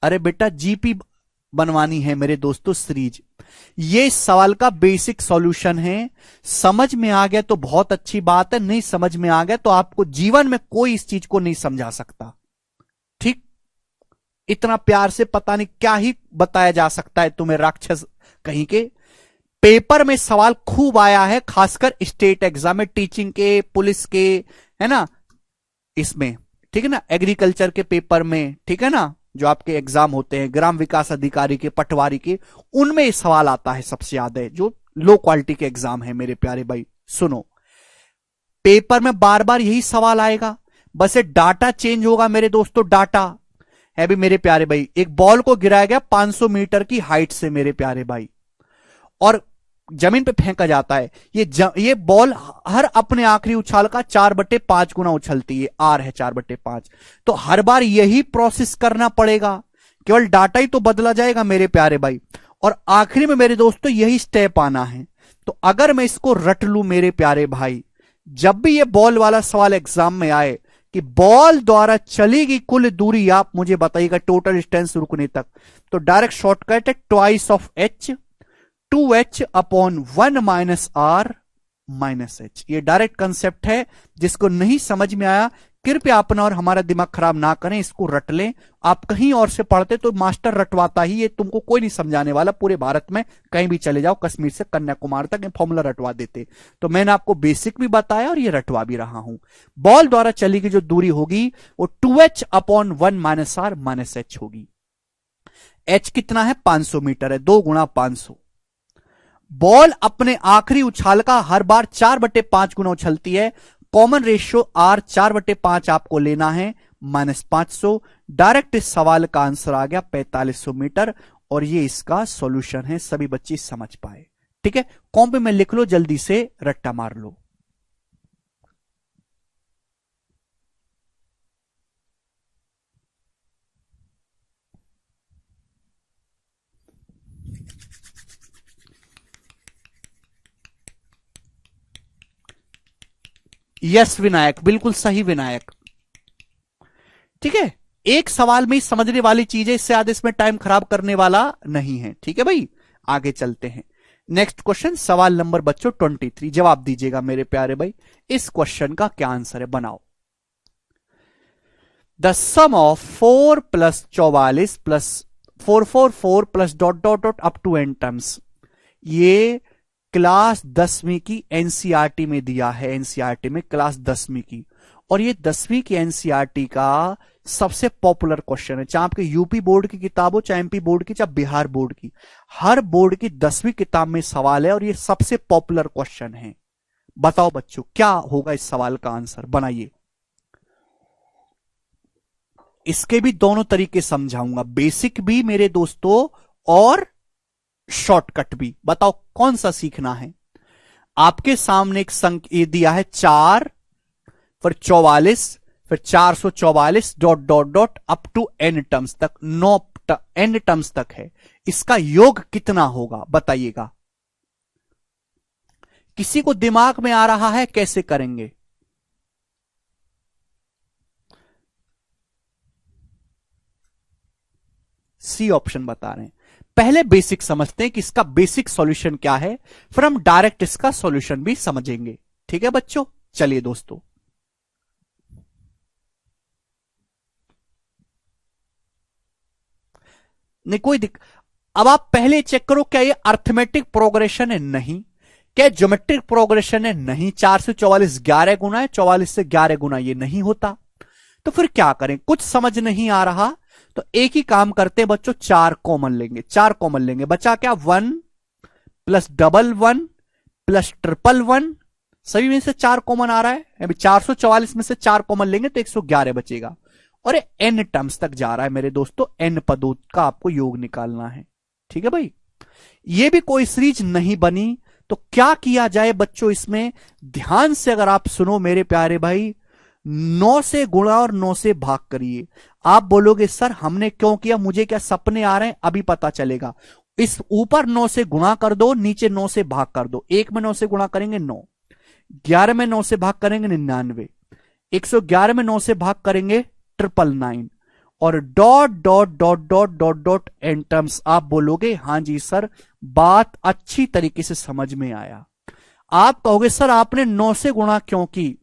अरे बेटा जीपी बनवानी है मेरे दोस्तों सीरीज। ये इस सवाल का बेसिक सॉल्यूशन है। समझ में आ गया तो बहुत अच्छी बात है, नहीं समझ में आ गया तो आपको जीवन में कोई इस चीज को नहीं समझा सकता। ठीक, इतना प्यार से पता नहीं क्या ही बताया जा सकता है तुम्हें, राक्षस कहीं के। पेपर में सवाल खूब आया है, खासकर स्टेट एग्जाम में, टीचिंग के, पुलिस के, है ना, इसमें, ठीक है ना, एग्रीकल्चर के पेपर में, ठीक है ना, जो आपके एग्जाम होते हैं ग्राम विकास अधिकारी के, पटवारी के, उनमें ये सवाल आता है सबसे ज्यादा, जो लो क्वालिटी के एग्जाम है मेरे प्यारे भाई। सुनो, पेपर में बार बार यही सवाल आएगा, बस ये डाटा चेंज होगा मेरे दोस्तों। डाटा है भी मेरे प्यारे भाई, एक बॉल को गिराया गया 500 मीटर की हाइट से मेरे प्यारे भाई, और जमीन पे फेंका जाता है। ये बॉल हर अपने आखिरी उछाल का 4/5 गुना उछलती है, आर है 4/5, तो हर बार यही प्रोसेस करना पड़ेगा, केवल डाटा ही तो बदला जाएगा मेरे प्यारे भाई, और आखिरी में मेरे दोस्तों यही स्टेप आना है। तो अगर मैं इसको रट लूं मेरे प्यारे भाई, जब भी ये बॉल वाला सवाल एग्जाम में आए कि बॉल द्वारा चली गई कुल दूरी आप मुझे बताइएगा टोटल डिस्टेंस रुकने तक, तो डायरेक्ट शॉर्टकट है twice of H, 2h upon 1 minus R minus H. ये डायरेक्ट कंसेप्ट है, जिसको नहीं समझ में आया कृपया अपना और हमारा दिमाग खराब ना करें, इसको रट लें। आप कहीं और से पढ़ते तो मास्टर रटवाता ही, ये तुमको कोई नहीं समझाने वाला। पूरे भारत में कहीं भी चले जाओ, कश्मीर से कन्याकुमारी तक ये फॉर्मूला रटवा देते। तो मैंने आपको बेसिक भी बताया और ये रटवा भी रहा हूं। बॉल द्वारा चली गई जो दूरी होगी वो 2h upon 1 minus R minus H होगी। एच कितना है 500 मीटर है, 2 गुणा 500। बॉल अपने आखिरी उछाल का हर बार 4/5 गुना उछलती है, कॉमन रेशियो आर 4/5 आपको लेना है, माइनस 500। डायरेक्ट इस सवाल का आंसर आ गया 4500 मीटर, और ये इसका सॉल्यूशन है, सभी बच्चे समझ पाए। ठीक है, कॉपी में लिख लो, जल्दी से रट्टा मार लो। यस विनायक, बिल्कुल सही विनायक। ठीक है, एक सवाल में ही समझने वाली चीज है, इससे ज्यादा इसमें टाइम खराब करने वाला नहीं है। ठीक है भाई, आगे चलते हैं। नेक्स्ट क्वेश्चन, सवाल नंबर बच्चों 23, जवाब दीजिएगा मेरे प्यारे भाई। इस क्वेश्चन का क्या आंसर है, बनाओ। The sum of 4 plus 44 plus 444 plus dot dot dot up to N terms, ये क्लास 10वीं की एनसीईआरटी में दिया है, एनसीईआरटी में क्लास 10वीं की, और ये 10वीं की एनसीईआरटी का सबसे पॉपुलर क्वेश्चन है। चाहे आपके यूपी बोर्ड की किताब हो, चाहे एमपी बोर्ड की, चाहे बिहार बोर्ड की, हर बोर्ड की 10वीं किताब में सवाल है, और ये सबसे पॉपुलर क्वेश्चन है। बताओ बच्चों क्या होगा इस सवाल का आंसर, बनाइए। इसके भी दोनों तरीके समझाऊंगा, बेसिक भी मेरे दोस्तों और शॉर्टकट भी। बताओ कौन सा सीखना है। आपके सामने एक संख्या दिया है 4, फिर 44, फिर 444 dot dot dot up to N terms तक, 9 एन टर्म्स तक है। इसका योग कितना होगा बताइएगा। किसी को दिमाग में आ रहा है कैसे करेंगे? सी ऑप्शन बता रहे हैं। पहले बेसिक समझते हैं कि इसका बेसिक सॉल्यूशन क्या है, फिर हम डायरेक्ट इसका सॉल्यूशन भी समझेंगे। ठीक है बच्चों, चलिए दोस्तों, नहीं कोई दिक्कत। अब आप पहले चेक करो क्या ये अर्थमेटिक प्रोग्रेशन है, नहीं। क्या ज्योमेट्रिक प्रोग्रेशन है, नहीं। 4 से 44 11 गुना है, 44 से 11 गुना ये नहीं होता। तो फिर क्या करें, कुछ समझ नहीं आ रहा तो एक ही काम करते हैं बच्चों, 4 कॉमन लेंगे। 4 कॉमन लेंगे, बचा क्या, 1 प्लस डबल 1 प्लस ट्रिपल 1, सभी में से 4 कॉमन आ रहा है। अभी 444 में से 4 कॉमन लेंगे तो 111 बचेगा। और एन टर्म्स तक जा रहा है मेरे दोस्तों, एन पदों का आपको योग निकालना है। ठीक है भाई, ये भी कोई सीरीज नहीं बनी तो क्या किया जाए बच्चों, इसमें ध्यान से अगर आप सुनो मेरे प्यारे भाई, 9 से गुणा और 9 से भाग करिए। आप बोलोगे सर हमने क्यों किया, मुझे क्या सपने आ रहे हैं, अभी पता चलेगा। इस ऊपर 9 से गुणा कर दो, नीचे 9 से भाग कर दो। 1 में 9 से गुणा करेंगे 9, 11 में 9 से भाग करेंगे 99, 111 में 9 से भाग करेंगे 999, और dot dot dot dot dot dot N terms. आप बोलोगे हां जी सर, बात अच्छी तरीके से समझ में आया। आप कहोगे सर आपने 9 से गुणा क्यों की।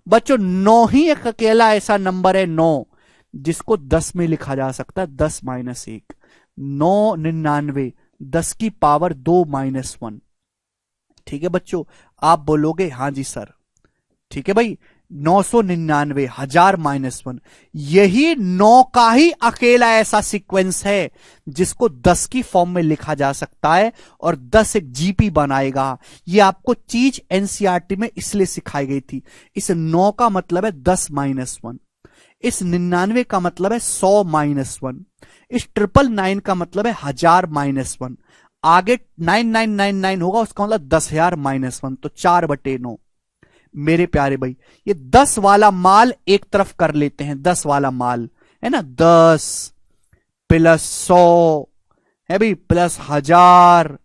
बच्चों 9 ही एक अकेला ऐसा नंबर है 9 जिसको 10 में लिखा जा सकता है, 10 माइनस 1, 9 99, 10 की पावर 2 माइनस 1। ठीक है बच्चों, आप बोलोगे हां जी सर। ठीक है भाई, 999 1000 माइनस 1, यही 9 का ही अकेला ऐसा सीक्वेंस है जिसको 10 की फॉर्म में लिखा जा सकता है, और 10 एक जीपी बनाएगा। ये आपको चीज एनसीईआरटी में इसलिए सिखाई गई थी। इस 9 का मतलब है 10 माइनस 1, इस 99 का मतलब है 100 माइनस 1, इस 999 का मतलब है 1000 माइनस 1, आगे 9999 होगा उसका मतलब 10,000 माइनस 1, तो 4/9। मेरे प्यारे भाई, ये 10 वाला माल एक तरफ कर लेते हैं, 10 वाला माल है ना, 10 प्लस 100 है भाई, प्लस 1000।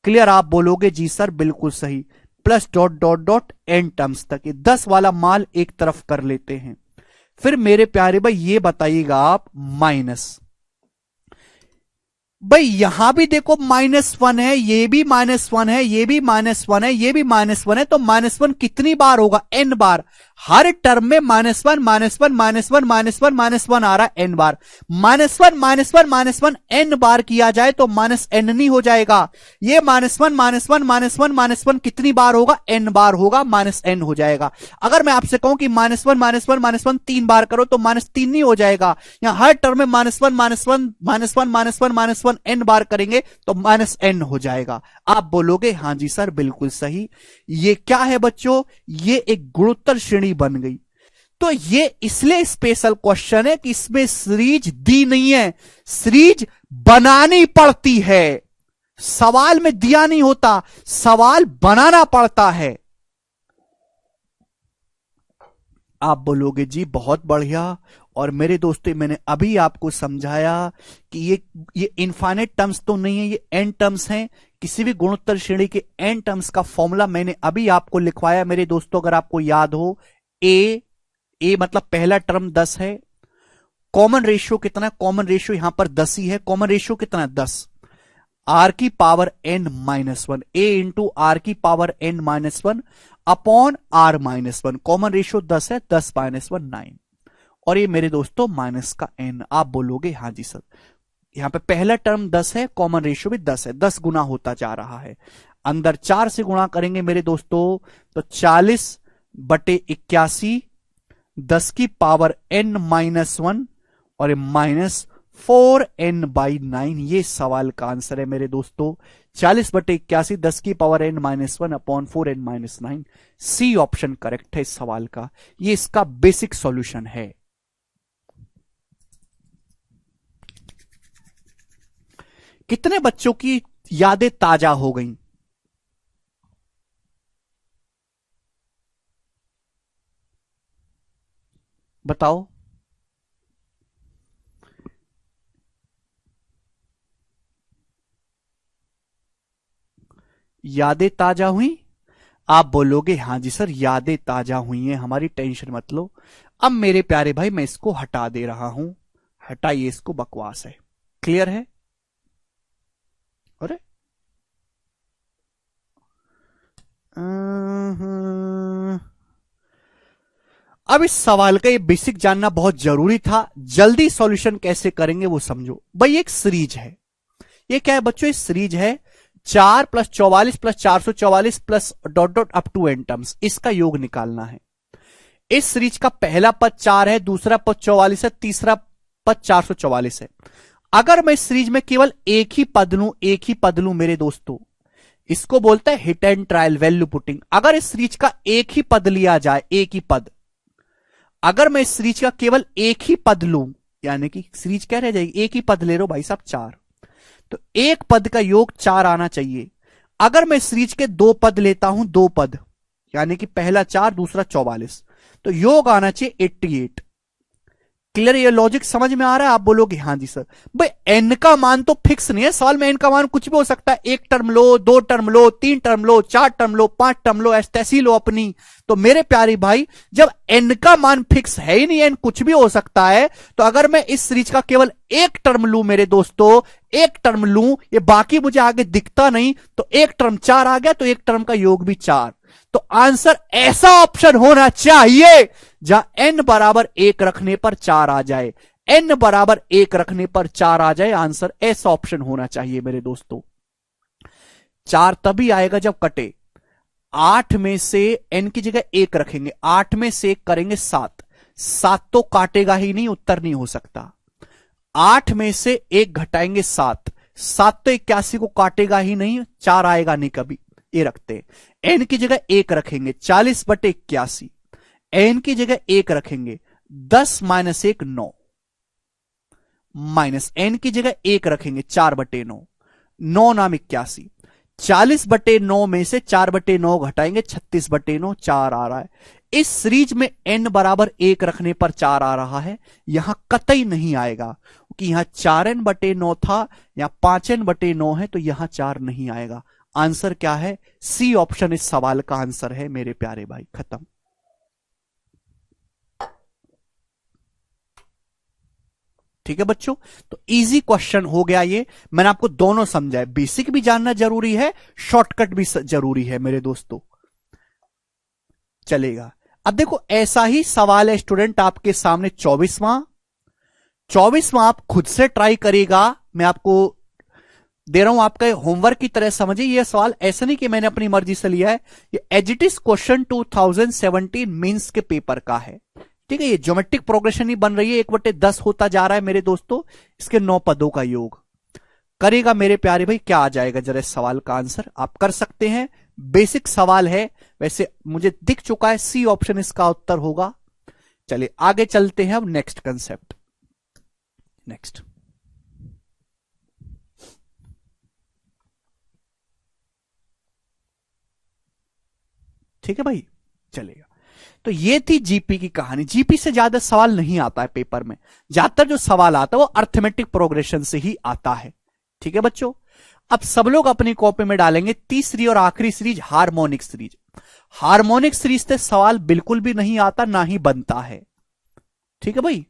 क्लियर, आप बोलोगे जी सर बिल्कुल सही, plus dot dot dot N terms तक, ये 10 वाला माल एक तरफ कर लेते हैं। फिर मेरे प्यारे भाई ये बताइएगा आप, माइनस, भाई यहां भी देखो -1 है, ये भी -1 है, ये भी -1 है, ये भी -1 है, तो -1 कितनी बार होगा, n बार। हर टर्म में -1 -1 -1 -1 आ रहा है n बार। -1 -1 -1 n बार किया जाए तो -n नहीं हो जाएगा। ये -1 -1 -1 -1 कितनी बार होगा, n बार होगा, -n हो जाएगा। अगर मैं आपसे कहूं कि -1 -1 -1 3 बार करो तो -3 नहीं हो जाएगा। यहां हर टर्म में -1 -1 -1 -1 n बार करेंगे तो -n हो जाएगा। आप बोलोगे हां जी सर बिल्कुल सही। ये क्या है बच्चों, ये एक गुणोत्तर श्रेणी बन गई। तो ये इसलिए स्पेशल क्वेश्चन है कि इसमें सीरीज दी नहीं है, सीरीज बनानी पड़ती है। सवाल में दिया नहीं होता, सवाल बनाना पड़ता है। आप बोलोगे जी बहुत बढ़िया। और मेरे दोस्तों मैंने अभी आपको समझाया कि ये इनफाइनाइट टर्म्स तो नहीं है, ये एन टर्म्स हैं। किसी भी गुणोत्तर श्रेणी के एन टर्म्स का फॉर्मूला मैंने अभी आपको लिखवाया मेरे दोस्तों, अगर आपको याद हो। ए मतलब पहला टर्म 10 है। कॉमन रेशियो कितना है, कॉमन रेशियो यहां पर 10 ही है। कॉमन रेशियो कितना है 10, आर की power n -1, a into r की power n -1 upon r -1। Common ratio 10 है, 10 -1 9, और ये मेरे दोस्तों माइनस का n। आप बोलोगे हां जी सर, यहां पे पहला टर्म 10 है, कॉमन रेशियो भी 10 है, 10 गुना होता जा रहा है। अंदर 4 से गुणा करेंगे मेरे दोस्तों तो 40/81, 10 की पावर n -1 और -4n/9। ये सवाल का आंसर है मेरे दोस्तों, 40/81, 10 की power n -1 upon 4n-9। C option correct है इस सवाल का, ये इसका बेसिक सॉल्यूशन है। कितने बच्चों की यादें ताजा हो गई, बताओ। यादें ताजा हुई। आप बोलोगे हां जी सर यादें ताजा हुई हैं हमारी, टेंशन मत लो। अब मेरे प्यारे भाई मैं इसको हटा दे रहा हूं, हटाइए इसको, बकवास है। क्लियर है। अरे अब इस सवाल का ये बेसिक जानना बहुत जरूरी था। जल्दी सॉल्यूशन कैसे करेंगे वो समझो। भाई एक सीरीज है, ये क्या है बच्चों? इस सीरीज है 4 + 44 + 444 plus dot dot up to n terms, इसका योग निकालना है। इस सीरीज का पहला पद 4 है, दूसरा पद 44 है, तीसरा पद 444 है। अगर मैं इस सीरीज में केवल एक ही पद लूं मेरे दोस्तों, इसको बोलते हैं hit and trial value putting. अगर इस सीरीज का एक ही पद लिया जाए, एक ही पद, अगर मैं इस सीरीज का केवल एक ही पद लूं, यानी कि सीरीज क्या रह जाएगी? एक ही पद ले रहे हो भाई साहब 4, तो एक पद का योग 4 आना चाहिए। अगर मैं सीरीज के 2 पद लेता हूं, 2 पद, यानी कि पहला 4 दूसरा 44, तो योग आना चाहिए 88। क्लियर? ये लॉजिक समझ में आ रहा है? आप बोलोगे हाँ जी सर। भाई एन का मान तो फिक्स नहीं है, सवाल में एन का मान कुछ भी हो सकता है। 1 टर्म लो, 2 टर्म लो, 3 टर्म लो, 4 टर्म लो, 5 टर्म लो, ऐसी लो अपनी। तो मेरे प्यारे भाई, जब एन का मान फिक्स है ही नहीं, एन कुछ भी हो सकता है, तो अगर मैं इस सीरीज का केवल एक टर्म लूं मेरे दोस्तों, एक टर्म लूं, ये बाकी मुझे आगे दिखता नहीं, तो एक टर्म 4 आ गया, तो एक टर्म का योग भी 4। तो आंसर ऐसा ऑप्शन होना चाहिए जहां n बराबर 1 रखने पर 4 आ जाए, n बराबर 1 रखने पर 4 आ जाए। आंसर ऐसा ऑप्शन होना चाहिए मेरे दोस्तों। 4 तभी आएगा जब कटे। 8 में से n की जगह 1 रखेंगे, 8 में से 1 करेंगे 7, 7 तो काटेगा ही नहीं, उत्तर नहीं हो सकता। 8 में से 1 घटाएंगे 7, 7 तो 81 को काटेगा ही नहीं, 4 आएगा नहीं कभी। ये रखते हैं। n की जगह 1 रखेंगे, 40/81। n की जगह 1 रखेंगे, 10 - 1 9, माइनस n की जगह 1 रखेंगे, 4/9, 9 नाम 81। 40/9 में से 4/9 घटाएंगे, 36/9, 4 आ रहा है। इस सीरीज में n बराबर 1 रखने पर 4 आ रहा है, यहां कतई नहीं आएगा, क्योंकि यहां 4n/9 था, यहां 5n/9 है, तो यहां 4 नहीं आएगा। आंसर क्या है? सी ऑप्शन इस सवाल का आंसर है मेरे प्यारे भाई। खत्म। ठीक है बच्चों, तो इजी क्वेश्चन हो गया ये। मैंने आपको दोनों समझाए, बेसिक भी जानना जरूरी है, शॉर्टकट भी जरूरी है मेरे दोस्तों। चलेगा। अब देखो ऐसा ही सवाल है स्टूडेंट आपके सामने 24वां आप खुद से ट्राई करेगा। मैं आपको दे रहा हूं, आपका होमवर्क की तरह समझिए। यह सवाल ऐसा नहीं कि मैंने अपनी मर्जी से लिया है, ये एजिटिस क्वेश्चन 2017 मींस के पेपर का है। ठीक है, ये ज्योमेट्रिक प्रोग्रेशन ही बन रही है, 1/10 होता जा रहा है मेरे दोस्तों। इसके 9 पदों का योग करेगा मेरे प्यारे भाई। क्या आ जाएगा जरा इस सवाल का आंसर? आप कर सकते हैं, बेसिक सवाल है, वैसे मुझे दिख चुका है, सी ऑप्शन इसका उत्तर होगा। चलिए आगे चलते हैं अब नेक्स्ट कंसेप्ट। नेक्स्ट ठीक है भाई, चलेगा। तो ये थी जीपी की कहानी। जीपी से ज्यादा सवाल नहीं आता है पेपर में, ज्यादातर जो सवाल आता है वो अर्थमेटिक प्रोग्रेशन से ही आता है। ठीक है बच्चों, अब सब लोग अपनी कॉपी में डालेंगे तीसरी और आखिरी series, harmonic series. Harmonic series से सवाल बिल्कुल भी नहीं आता, ना ही बनता है। ठीक है भाई,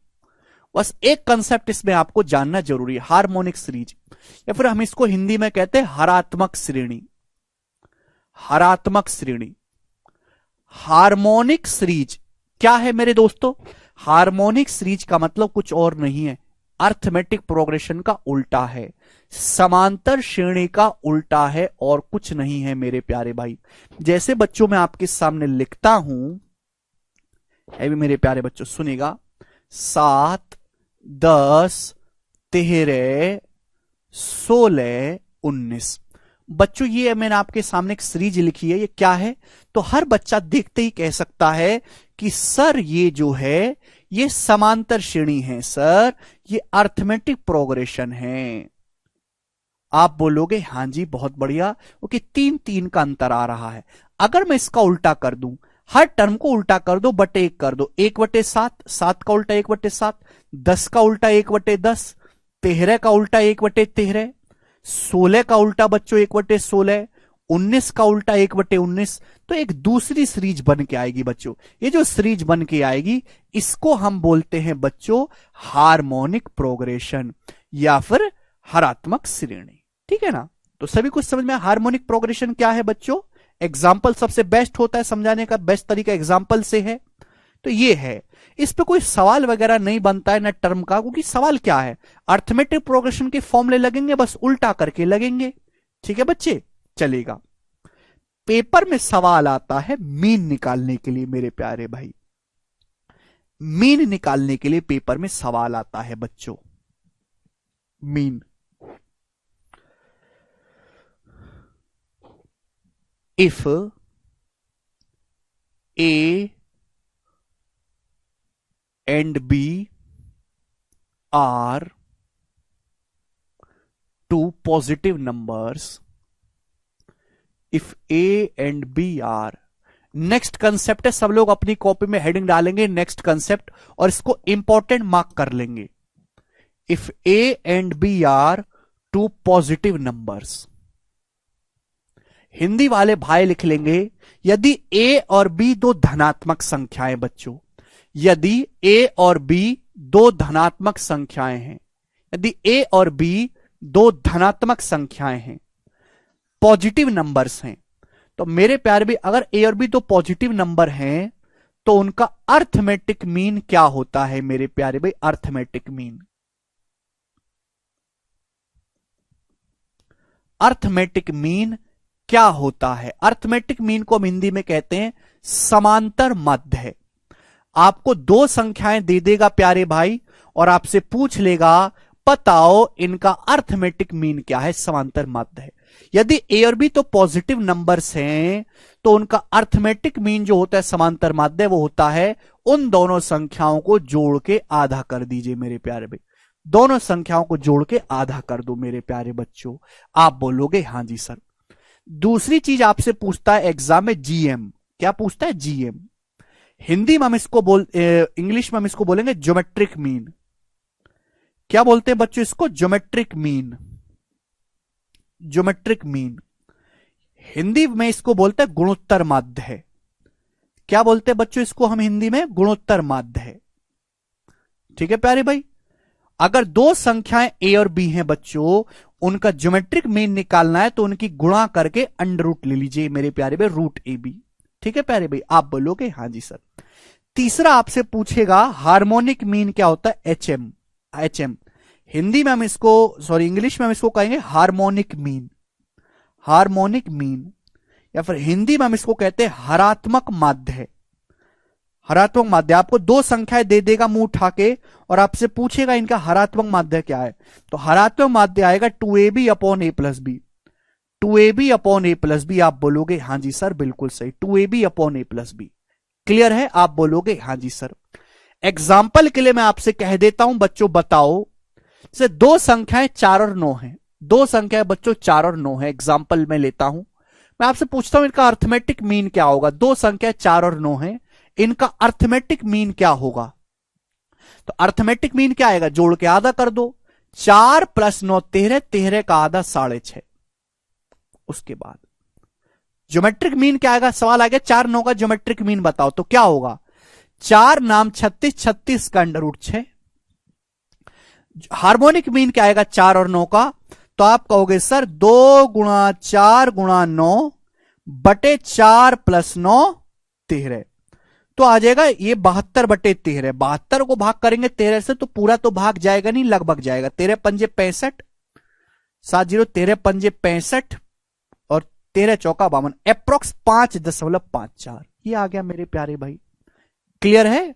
बस एक कंसेप्ट इसमें आपको जानना जरूरी है, हार्मोनिक सीरीज, या फिर हम इसको हिंदी में कहते हैं हरात्मक श्रेणी। हरात्मक श्रेणी, हार्मोनिक सीरीज क्या है मेरे दोस्तों? हार्मोनिक सीरीज का मतलब कुछ और नहीं है, अर्थमेटिक प्रोग्रेशन का उल्टा है, समांतर श्रेणी का उल्टा है, और कुछ नहीं है मेरे प्यारे भाई। जैसे बच्चों मैं आपके सामने लिखता हूं, अभी मेरे प्यारे बच्चों सुनिएगा, 7 10 13 16 19। बच्चों ये मैंने आपके सामने एक सीरीज लिखी है, ये क्या है? तो हर बच्चा देखते ही कह सकता है कि सर ये जो है ये समांतर श्रेणी है, सर ये अर्थमेटिक प्रोग्रेशन है। आप बोलोगे हाँ जी बहुत बढ़िया, क्योंकि 3 का अंतर आ रहा है। अगर मैं इसका उल्टा कर दूं, हर टर्म को उल्टा कर दो, बटे 1 कर दो, 1/7, 7 का उल्टा 1/7, 10 का उल्टा 1/10, 13 का उल्टा 1/13, 16 का उल्टा बच्चों 1/16, 19 का उल्टा 1/19, तो एक दूसरी सीरीज बन के आएगी बच्चों। ये जो सीरीज बन के आएगी इसको हम बोलते हैं बच्चों हार्मोनिक प्रोग्रेशन या फिर हरात्मक श्रेणी। ठीक है ना? तो सभी कुछ समझ में, हार्मोनिक प्रोग्रेशन क्या है बच्चों? एग्जाम्पल सबसे बेस्ट होता है समझाने का, बेस्ट तरीका एग्जाम्पल से है। तो ये है, इस पे कोई सवाल वगैरह नहीं बनता है ना टर्म का, क्योंकि सवाल क्या है, अर्थमेटिक प्रोग्रेशन के फॉर्मूले लगेंगे, बस उल्टा करके लगेंगे। ठीक है बच्चे, चलेगा। पेपर में सवाल आता है मीन निकालने के लिए मेरे प्यारे भाई, मीन निकालने के लिए पेपर में सवाल आता है बच्चों, mean. If A and B are two positive numbers, if A and B are, next concept है, सब लोग अपनी कॉपी में हेडिंग डालेंगे नेक्स्ट कंसेप्ट और इसको इंपॉर्टेंट मार्क कर लेंगे। If A and B are two positive numbers, Hindi वाले भाई लिख लेंगे यदि ए और बी दो धनात्मक संख्याएं बच्चों, यदि ए और बी दो धनात्मक संख्याएं हैं, यदि ए और बी दो धनात्मक संख्याएं हैं, पॉजिटिव नंबर्स हैं, तो मेरे प्यारे भी अगर ए और बी दो पॉजिटिव नंबर हैं तो उनका अर्थमेटिक मीन क्या होता है मेरे प्यारे भाई, अर्थमेटिक मीन, अर्थमेटिक मीन क्या होता है? अर्थमेटिक मीन को हम हिंदी में कहते हैं समांतर माध्य। आपको दो संख्याएं दे देगा प्यारे भाई और आपसे पूछ लेगा बताओ इनका अर्थमेटिक मीन क्या है, समांतर माध्य है। यदि ए और बी तो पॉजिटिव नंबर्स हैं तो उनका अर्थमेटिक मीन जो होता है समांतर माध्य, वो होता है उन दोनों संख्याओं को जोड़ के आधा कर दीजिए मेरे प्यारे भाई, दोनों संख्याओं को जोड़ के आधा कर दो मेरे प्यारे बच्चों। आप बोलोगे हां जी सर। दूसरी चीज आपसे पूछता है एग्जाम में जीएम, क्या पूछता है? जीएम। हिंदी में हम इसको इंग्लिश में हम इसको बोलेंगे ज्योमेट्रिक मीन। क्या बोलते हैं बच्चों इसको? Geometric mean, geometric mean. Hindi में इसको बोलते हैं गुणोत्तर माध्य है। क्या बोलते हैं बच्चों इसको हम हिंदी में? गुणोत्तर माध्य है। ठीक है प्यारे भाई, अगर दो संख्याएं ए और बी हैं बच्चों, उनका ज्योमेट्रिक मीन निकालना है तो उनकी गुणा करके अंडर रूट ले लीजिए मेरे प्यारे भाई, रूट ए बी। ठीक है प्यारे भाई, आप बोलोगे हां जी सर। तीसरा आपसे पूछेगा हार्मोनिक मीन क्या होता है? एचएम। एचएम हिंदी में हम इसको, सॉरी इंग्लिश में हम इसको कहेंगे हार्मोनिक मीन, हार्मोनिक मीन, या फिर हिंदी में हम इसको कहते हैं हरात्मक माध्य है। हरात्मक माध्य आपको दो संख्याएं दे देगा मुंह उठा के और आपसे पूछेगा इनका हरात्मक माध्य क्या है, तो हरात्मक माध्य आएगा 2ab अपॉन ए प्लस बी, 2ab अपॉन ए प्लस बी। आप बोलोगे हां जी सर बिल्कुल सही, 2ab अपॉन ए प्लस बी। क्लियर है? आप बोलोगे हां जी सर। एग्जाम्पल के लिए मैं आपसे कह देता हूं बच्चों, बताओ जैसे दो संख्याएं 4 और 9 हैं, दो संख्याएं बच्चों 4 और 9 है, एग्जाम्पल में लेता हूं, मैं आपसे पूछता हूं इनका अर्थमेटिक मीन क्या होगा? दो संख्याएं 4 और 9 है, इनका अर्थमेटिक मीन क्या होगा? तो अर्थमेटिक मीन क्या आएगा? जोड़ के आधा कर दो, 4 + 9 13, 13 का आधा 6.5। उसके बाद ज्योमेट्रिक मीन क्या आएगा? सवाल आ गया 4 9 का ज्योमेट्रिक मीन बताओ, तो क्या होगा? 4 नाम 36, 36 का अंडर रूट 6। हार्मोनिक मीन क्या आएगा 4 और 9 का? तो आप कहोगे सर 2 गुणा 4 गुणा 9 बटे 4 + 9 13, तो आ जाएगा ये 72 बटे 13। 72 को भाग करेंगे 13 से तो पूरा तो भाग जाएगा नहीं, लगभग जाएगा। 13 पंजे 65, 70, 13 पंजे 65 और 13 चौका 52, अप्रोक्स 5.54 ये आ गया मेरे प्यारे भाई। क्लियर है?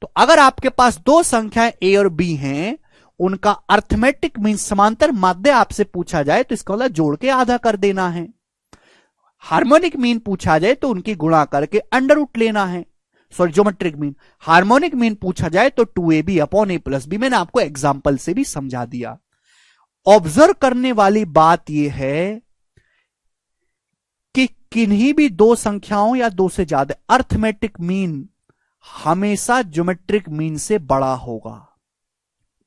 तो अगर आपके पास दो संख्याएं ए और बी हैं, उनका अर्थमेटिक मीन समांतर माध्य आपसे पूछा जाए तो इसका मतलब जोड़ के आधा कर देना है। हार्मोनिक मीन पूछा जाए तो उनकी गुणा करके अंडर रूट लेना है। Sorry geometric mean. Harmonic mean पूछा जाए तो 2ab अपॉन ए प्लस बी। मैंने आपको एग्जाम्पल से भी समझा दिया। ऑब्जर्व करने वाली बात यह है कि किन्हीं भी दो संख्याओं या दो से ज्यादा अर्थमेटिक मीन हमेशा ज्योमेट्रिक मीन से बड़ा होगा,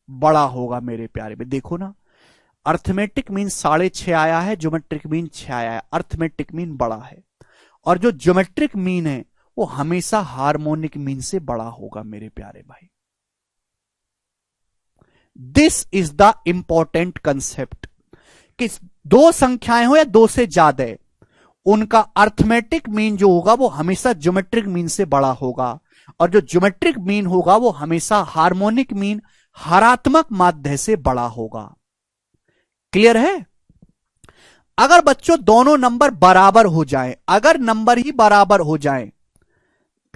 बड़ा होगा मेरे प्यारे में। देखो ना, अर्थमेटिक मीन 6.5 आया है, ज्योमेट्रिक मीन 6 आया है, अर्थमेटिक मीन बड़ा है। और जो ज्योमेट्रिक मीन है वो हमेशा हार्मोनिक मीन से बड़ा होगा मेरे प्यारे भाई। This is the important concept कि दो संख्याएं हो या दो से ज्यादा, उनका अर्थमेटिक मीन जो होगा वो हमेशा ज्योमेट्रिक मीन से बड़ा होगा। और जो ज्योमेट्रिक मीन होगा वो हमेशा हार्मोनिक मीन हरात्मक माध्य से बड़ा होगा। क्लियर है? अगर बच्चों दोनों नंबर बराबर हो जाए, अगर नंबर ही बराबर हो जाए,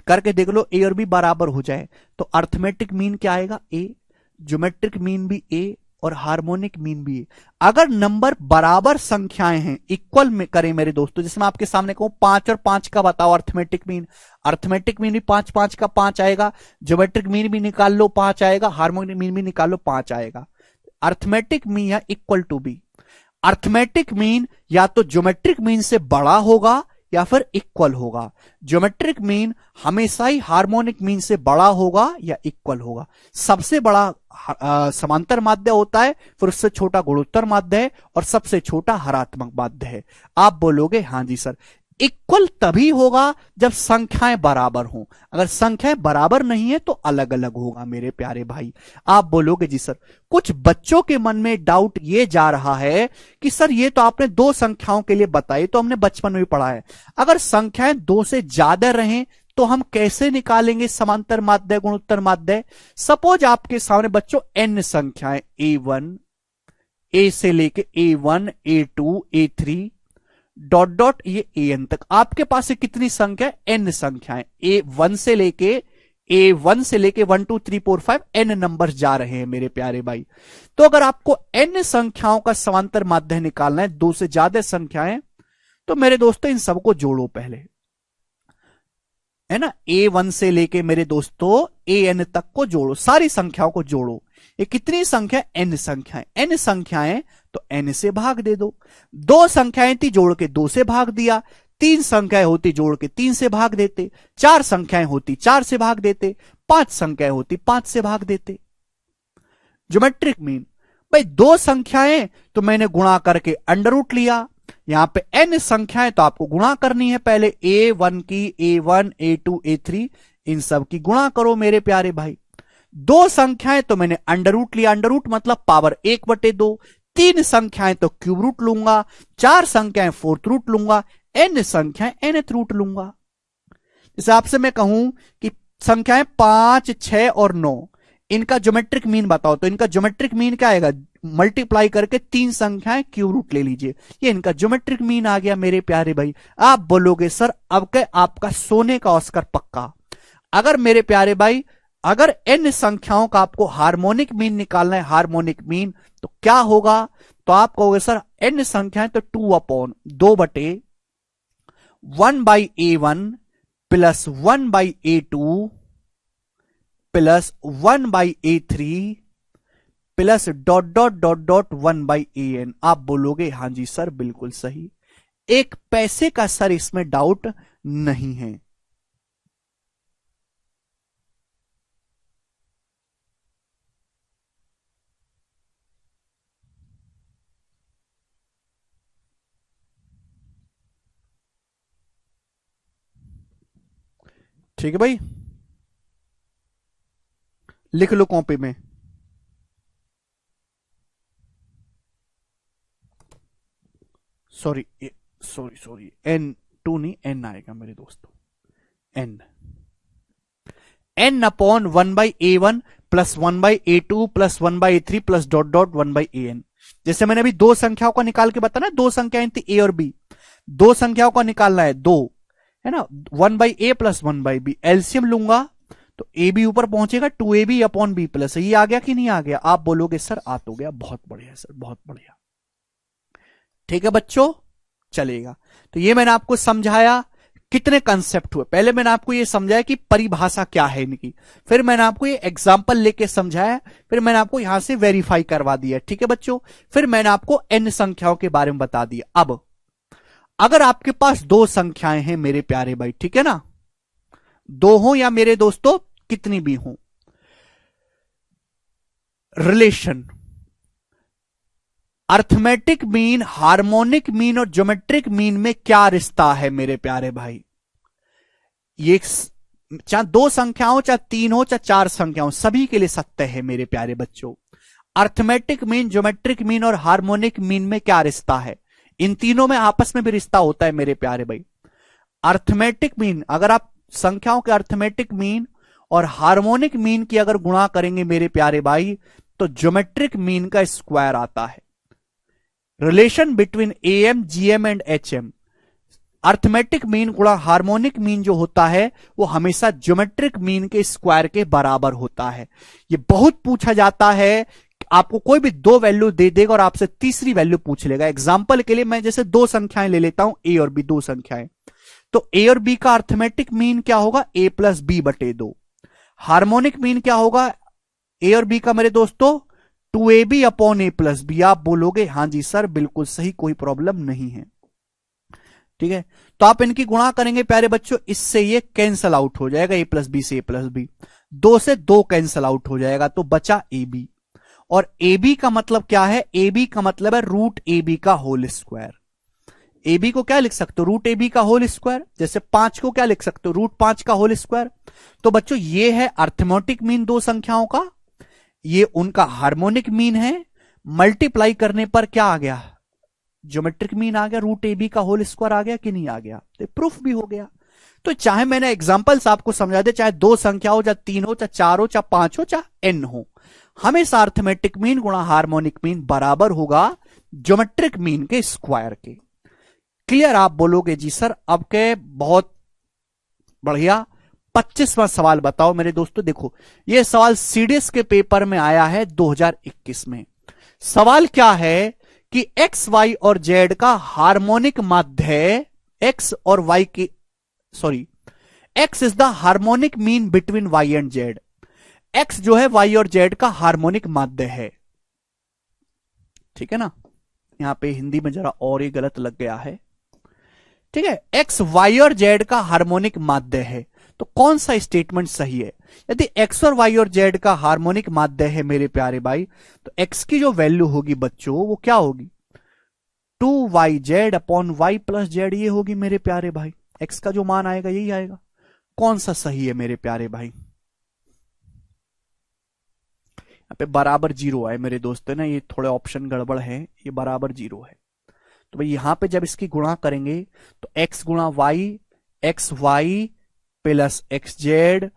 करके देख लो, ए और बी बराबर हो जाए, तो अर्थमेटिक मीन क्या आएगा? ए, ज्योमेट्रिक मीन भी ए और हार्मोनिक मीन भी ए। अगर नंबर बराबर संख्याएं हैं, इक्वल में करें मेरे दोस्तों, जैसे मैं आपके सामने कहूं 5 और 5 का बताओ अर्थमेटिक मीन, अर्थमेटिक मीन भी 5 5 का 5 आएगा, ज्योमेट्रिक मीन भी निकाल लो 5 आएगा, हार्मोनिक मीन भी निकाल लो 5 आएगा। अर्थमेटिक मीन या equal to B, arithmetic mean या तो ज्योमेट्रिक मीन से बड़ा होगा या फिर इक्वल होगा। ज्योमेट्रिक मीन हमेशा ही हार्मोनिक मीन से बड़ा होगा या इक्वल होगा। सबसे बड़ा समांतर माध्य होता है, फिर उससे छोटा गुणोत्तर माध्य है और सबसे छोटा हरात्मक माध्य है। आप बोलोगे हां जी सर, इक्वल तभी होगा जब संख्याएं बराबर हों, अगर संख्याएं बराबर नहीं है तो अलग अलग होगा मेरे प्यारे भाई। आप बोलोगे जी सर, कुछ बच्चों के मन में डाउट ये जा रहा है कि सर ये तो आपने दो संख्याओं के लिए बताई, तो हमने बचपन में भी पढ़ा है, अगर संख्याएं दो से ज्यादा रहें तो हम कैसे निकालेंगे समांतर माध्य गुणोत्तर माध्य? सपोज आपके सामने बच्चों n संख्याएं A1 ए से लेके A1 A2 A3 dot dot ये an तक, आपके पास कितनी संख्या? n संख्याएं, A1 से लेके 1 2 3 4 5 n नंबर जा रहे हैं मेरे प्यारे भाई। तो अगर आपको n संख्याओं का समांतर माध्य निकालना है, दो से ज्यादा संख्याएं, तो मेरे दोस्तों इन सबको जोड़ो पहले, है ना, A1 से लेके मेरे दोस्तों AN तक को जोड़ो, सारी संख्याओं को जोड़ो। ये कितनी संख्या? n संख्याएं, n संख्याएं तो n से भाग दे दो। दो संख्याएं थी, जोड़ के 2 से भाग दिया। तीन संख्याएं होती, जोड़ के 3 से भाग देते। चार संख्याएं होती, 4 से भाग देते। 5 संख्याएं होती, 5 से भाग देते। ज्योमेट्रिक मीन भाई, दो संख्याएं तो मैंने गुणा करके अंडर रूट लिया, यहां पे n संख्याएं तो आपको गुणा करनी है पहले, A1 की, A1 A2 A3 इन सब की गुणा करो मेरे प्यारे भाई। दो संख्याएं तो मैंने अंडर रूट लिया, अंडर रूट मतलब पावर 1/2। तीन संख्याएं तो क्यूब रूट लूंगा, चार संख्याएं फोर्थ रूट लूंगा, n संख्याएं nth रूट लूंगा। जैसे आपसे मैं कहूं कि संख्याएं 5 6 और 9, इनका ज्योमेट्रिक मीन बताओ, तो इनका ज्योमेट्रिक मीन क्या आएगा? मल्टीप्लाई करके तीन संख्याएं क्यूब रूट ले लीजिए, ये इनका ज्योमेट्रिक मीन आ गया मेरे प्यारे भाई। आप बोलोगे सर अब के आपका सोने का ऑस्कर पक्का। अगर मेरे प्यारे भाई, अगर n संख्याओं का आपको हार्मोनिक मीन निकालना है, हार्मोनिक मीन, तो क्या होगा? तो आप कहोगे सर n संख्याएं तो 2/1/1/A1 plus 1/A2 plus 1/A3 plus dot dot dot dot 1/AN। आप बोलोगे हां जी सर बिल्कुल सही, एक पैसे का सर इसमें डाउट नहीं है। ठीक है भाई, लिख लो कॉपी में। सॉरी N2 नहीं, N आएगा मेरे दोस्तों, n upon 1/A1 plus 1/A2 plus 1/A3 plus dot dot 1/AN। जैसे मैंने अभी दो संख्याओं का निकाल के बताना, दो संख्याएं थी A और B, दो संख्याओं का निकालना है, दो है ना, 1/A प्लस 1/B, एलसीएम लूंगा तो AB ऊपर पहुंचेगा 2AB अपॉन B प्लस। ये आ गया कि नहीं आ गया? आप बोलोगे सर आ तो गया, बहुत बढ़िया सर, बहुत बढ़िया। ठीक है बच्चों, चलेगा। तो ये मैंने आपको समझाया, कितने कंसेप्ट हुए। पहले मैंने आपको ये समझाया कि परिभाषा क्या है इनकी, फिर मैंने आपको ये एग्जांपल लेके समझाया, फिर मैंने आपको यहां से वेरीफाई करवा दिया। ठीक है बच्चों, फिर मैंने आपको n संख्याओं के बारे में बता दिया। अब अगर आपके पास दो संख्याएं हैं मेरे प्यारे भाई, ठीक है ना, दो हो या मेरे दोस्तों कितनी भी हो, relation arithmetic mean, harmonic mean और ज्योमेट्रिक मीन में क्या रिश्ता है मेरे प्यारे भाई? ये चाहे दो संख्या हो, चाहे तीन हो, चाहे चार संख्या हो, सभी के लिए सत्य है मेरे प्यारे बच्चों। अर्थमेटिक मीन, ज्योमेट्रिक मीन और हार्मोनिक मीन में क्या रिश्ता है? इन तीनों में आपस में भी रिश्ता होता है मेरे प्यारे भाई। अर्थमेटिक मीन, अगर आप संख्याओं के अर्थमेटिक मीन और हार्मोनिक मीन की अगर गुणा करेंगे मेरे प्यारे भाई तो ज्योमेट्रिक मीन का स्क्वायर आता है। Relation between am, GM and HM, arithmetic mean गुणा हार्मोनिक मीन जो होता है वो हमेशा ज्योमेट्रिक मीन के स्क्वायर के बराबर होता है। ये बहुत पूछा जाता है, आपको कोई भी दो वैल्यू दे देगा और आपसे तीसरी वैल्यू पूछ लेगा। एग्जांपल के लिए मैं जैसे दो संख्याएं ले लेता हूं, ए और बी, दो संख्याएं, तो ए और बी का अर्थमेटिक मीन क्या होगा, ए प्लस बी बटे दो। हार्मोनिक मीन क्या होगा ए और बी का मेरे दोस्तों, 2ab अपॉन ए प्लस बी। आप बोलोगे हां जी सर बिल्कुल सही, कोई प्रॉब्लम नहीं है, ठीक है। तो आप इनकी गुणा करेंगे प्यारे बच्चों, इससे ये कैंसल आउट हो जाएगा, ए प्लस बी से ए प्लस बी, दो से दो कैंसल आउट हो जाएगा, तो बचा ए बी। और ए बी का मतलब क्या है, ए बी का मतलब है रूट ए बी का होल स्क्वायर। ए बी को क्या लिख सकते हो, रूट ए बी का होल स्क्वायर। जैसे 5 को क्या लिख सकते हो, रूट 5 का होल स्क्वायर। तो बच्चों ये है अर्थमेटिक मीन दो संख्याओं का, ये उनका हार्मोनिक मीन है। मल्टीप्लाई करने पर क्या आ गया, ज्योमेट्रिक मीन आ गया, रूट ए बी का होल स्क्वायर आ गया कि नहीं आ गया, तो प्रूफ भी हो गया। तो चाहे मैंने एग्जांपल्स आपको समझा दे, चाहे दो संख्या हो, चाहे तीन हो, चाहे चार हो, चाहे पांच हो, चाहे एन हो, हमेशा अर्थमेटिक मीन गुणा हार्मोनिक मीन बराबर होगा ज्योमेट्रिक मीन के स्क्वायर के। क्लियर। आप बोलोगे जी सर अब के, बहुत बढ़िया। 25वां सवाल बताओ मेरे दोस्तों। देखो यह सवाल सीडीएस के पेपर में आया है 2021 में। सवाल क्या है कि एक्स, वाई और जेड का हार्मोनिक माध्य, एक्स और वाई की, sorry, X is the harmonic mean between Y and Z. X जो है वाई और जेड का हार्मोनिक माध्य है, ठीक है ना। यहां पे हिंदी में जरा और ही गलत लग गया है, ठीक है। एक्स वाई और जेड का हार्मोनिक माध्य है, तो कौन सा स्टेटमेंट सही है। यदि एक्स और वाई और जेड का हार्मोनिक माध्य है मेरे प्यारे भाई, तो एक्स की जो वैल्यू होगी बच्चों वो क्या होगी, 2yz upon Y plus Z, ये होगी मेरे प्यारे भाई। एक्स का जो मान आएगा यही आएगा। कौन सा सही है मेरे प्यारे भाई, यहाँ पे बराबर जीरो है मेरे दोस्तों ना, ये थोड़े ऑप्शन गड़बड़ है, ये बराबर जीरो है। तो भाई यहां पे जब इसकी गुणा करेंगे तो x गुणा Y, X Y plus X Z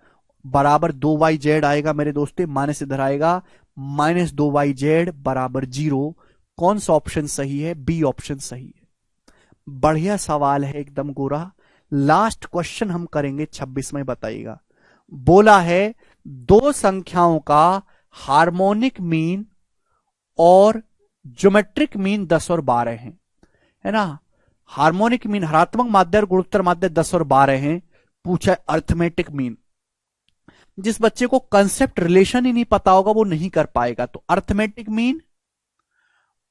बराबर 2yz आएगा मेरे दोस्तों, माइनस इधर आएगा, माइनस 2yz बराबर जीरो। कौन सा ऑप्शन सही है, बी ऑप्शन सही है। बढ़िया सवाल है एकदम गोरा। लास्ट क्वेश्चन हम करेंगे 26 में, बताइएगा। बोला है दो संख्याओं का हार्मोनिक मीन और ज्योमेट्रिक मीन 10 और 12 हैं, है ना। हार्मोनिक मीन हरात्मक माध्य और गुणोत्तर माध्य 10 और 12 हैं। पूछा अर्थमेटिक मीन। जिस बच्चे को कंसेप्ट रिलेशन ही नहीं पता होगा वो नहीं कर पाएगा। तो अर्थमेटिक मीन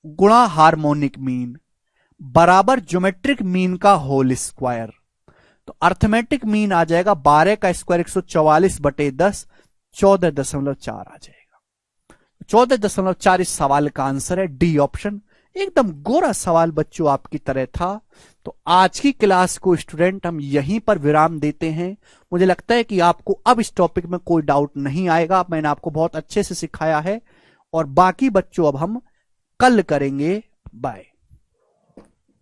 गुणा हार्मोनिक मीन बराबर ज्योमेट्रिक मीन का होल स्क्वायर। तो अर्थमेटिक मीन आ जाएगा 12 का स्क्वायर 144 बटे 10, 14.4 आ जाएगा। 14.4 इस सवाल का आंसर है, डी ऑप्शन। एकदम गोरा सवाल बच्चों आपकी तरह था। तो आज की क्लास को स्टूडेंट हम यहीं पर विराम देते हैं। मुझे लगता है कि आपको अब इस टॉपिक में कोई डाउट नहीं आएगा, मैंने आपको बहुत अच्छे से सिखाया है। और बाकी बच्चों अब हम कल करेंगे। बाय।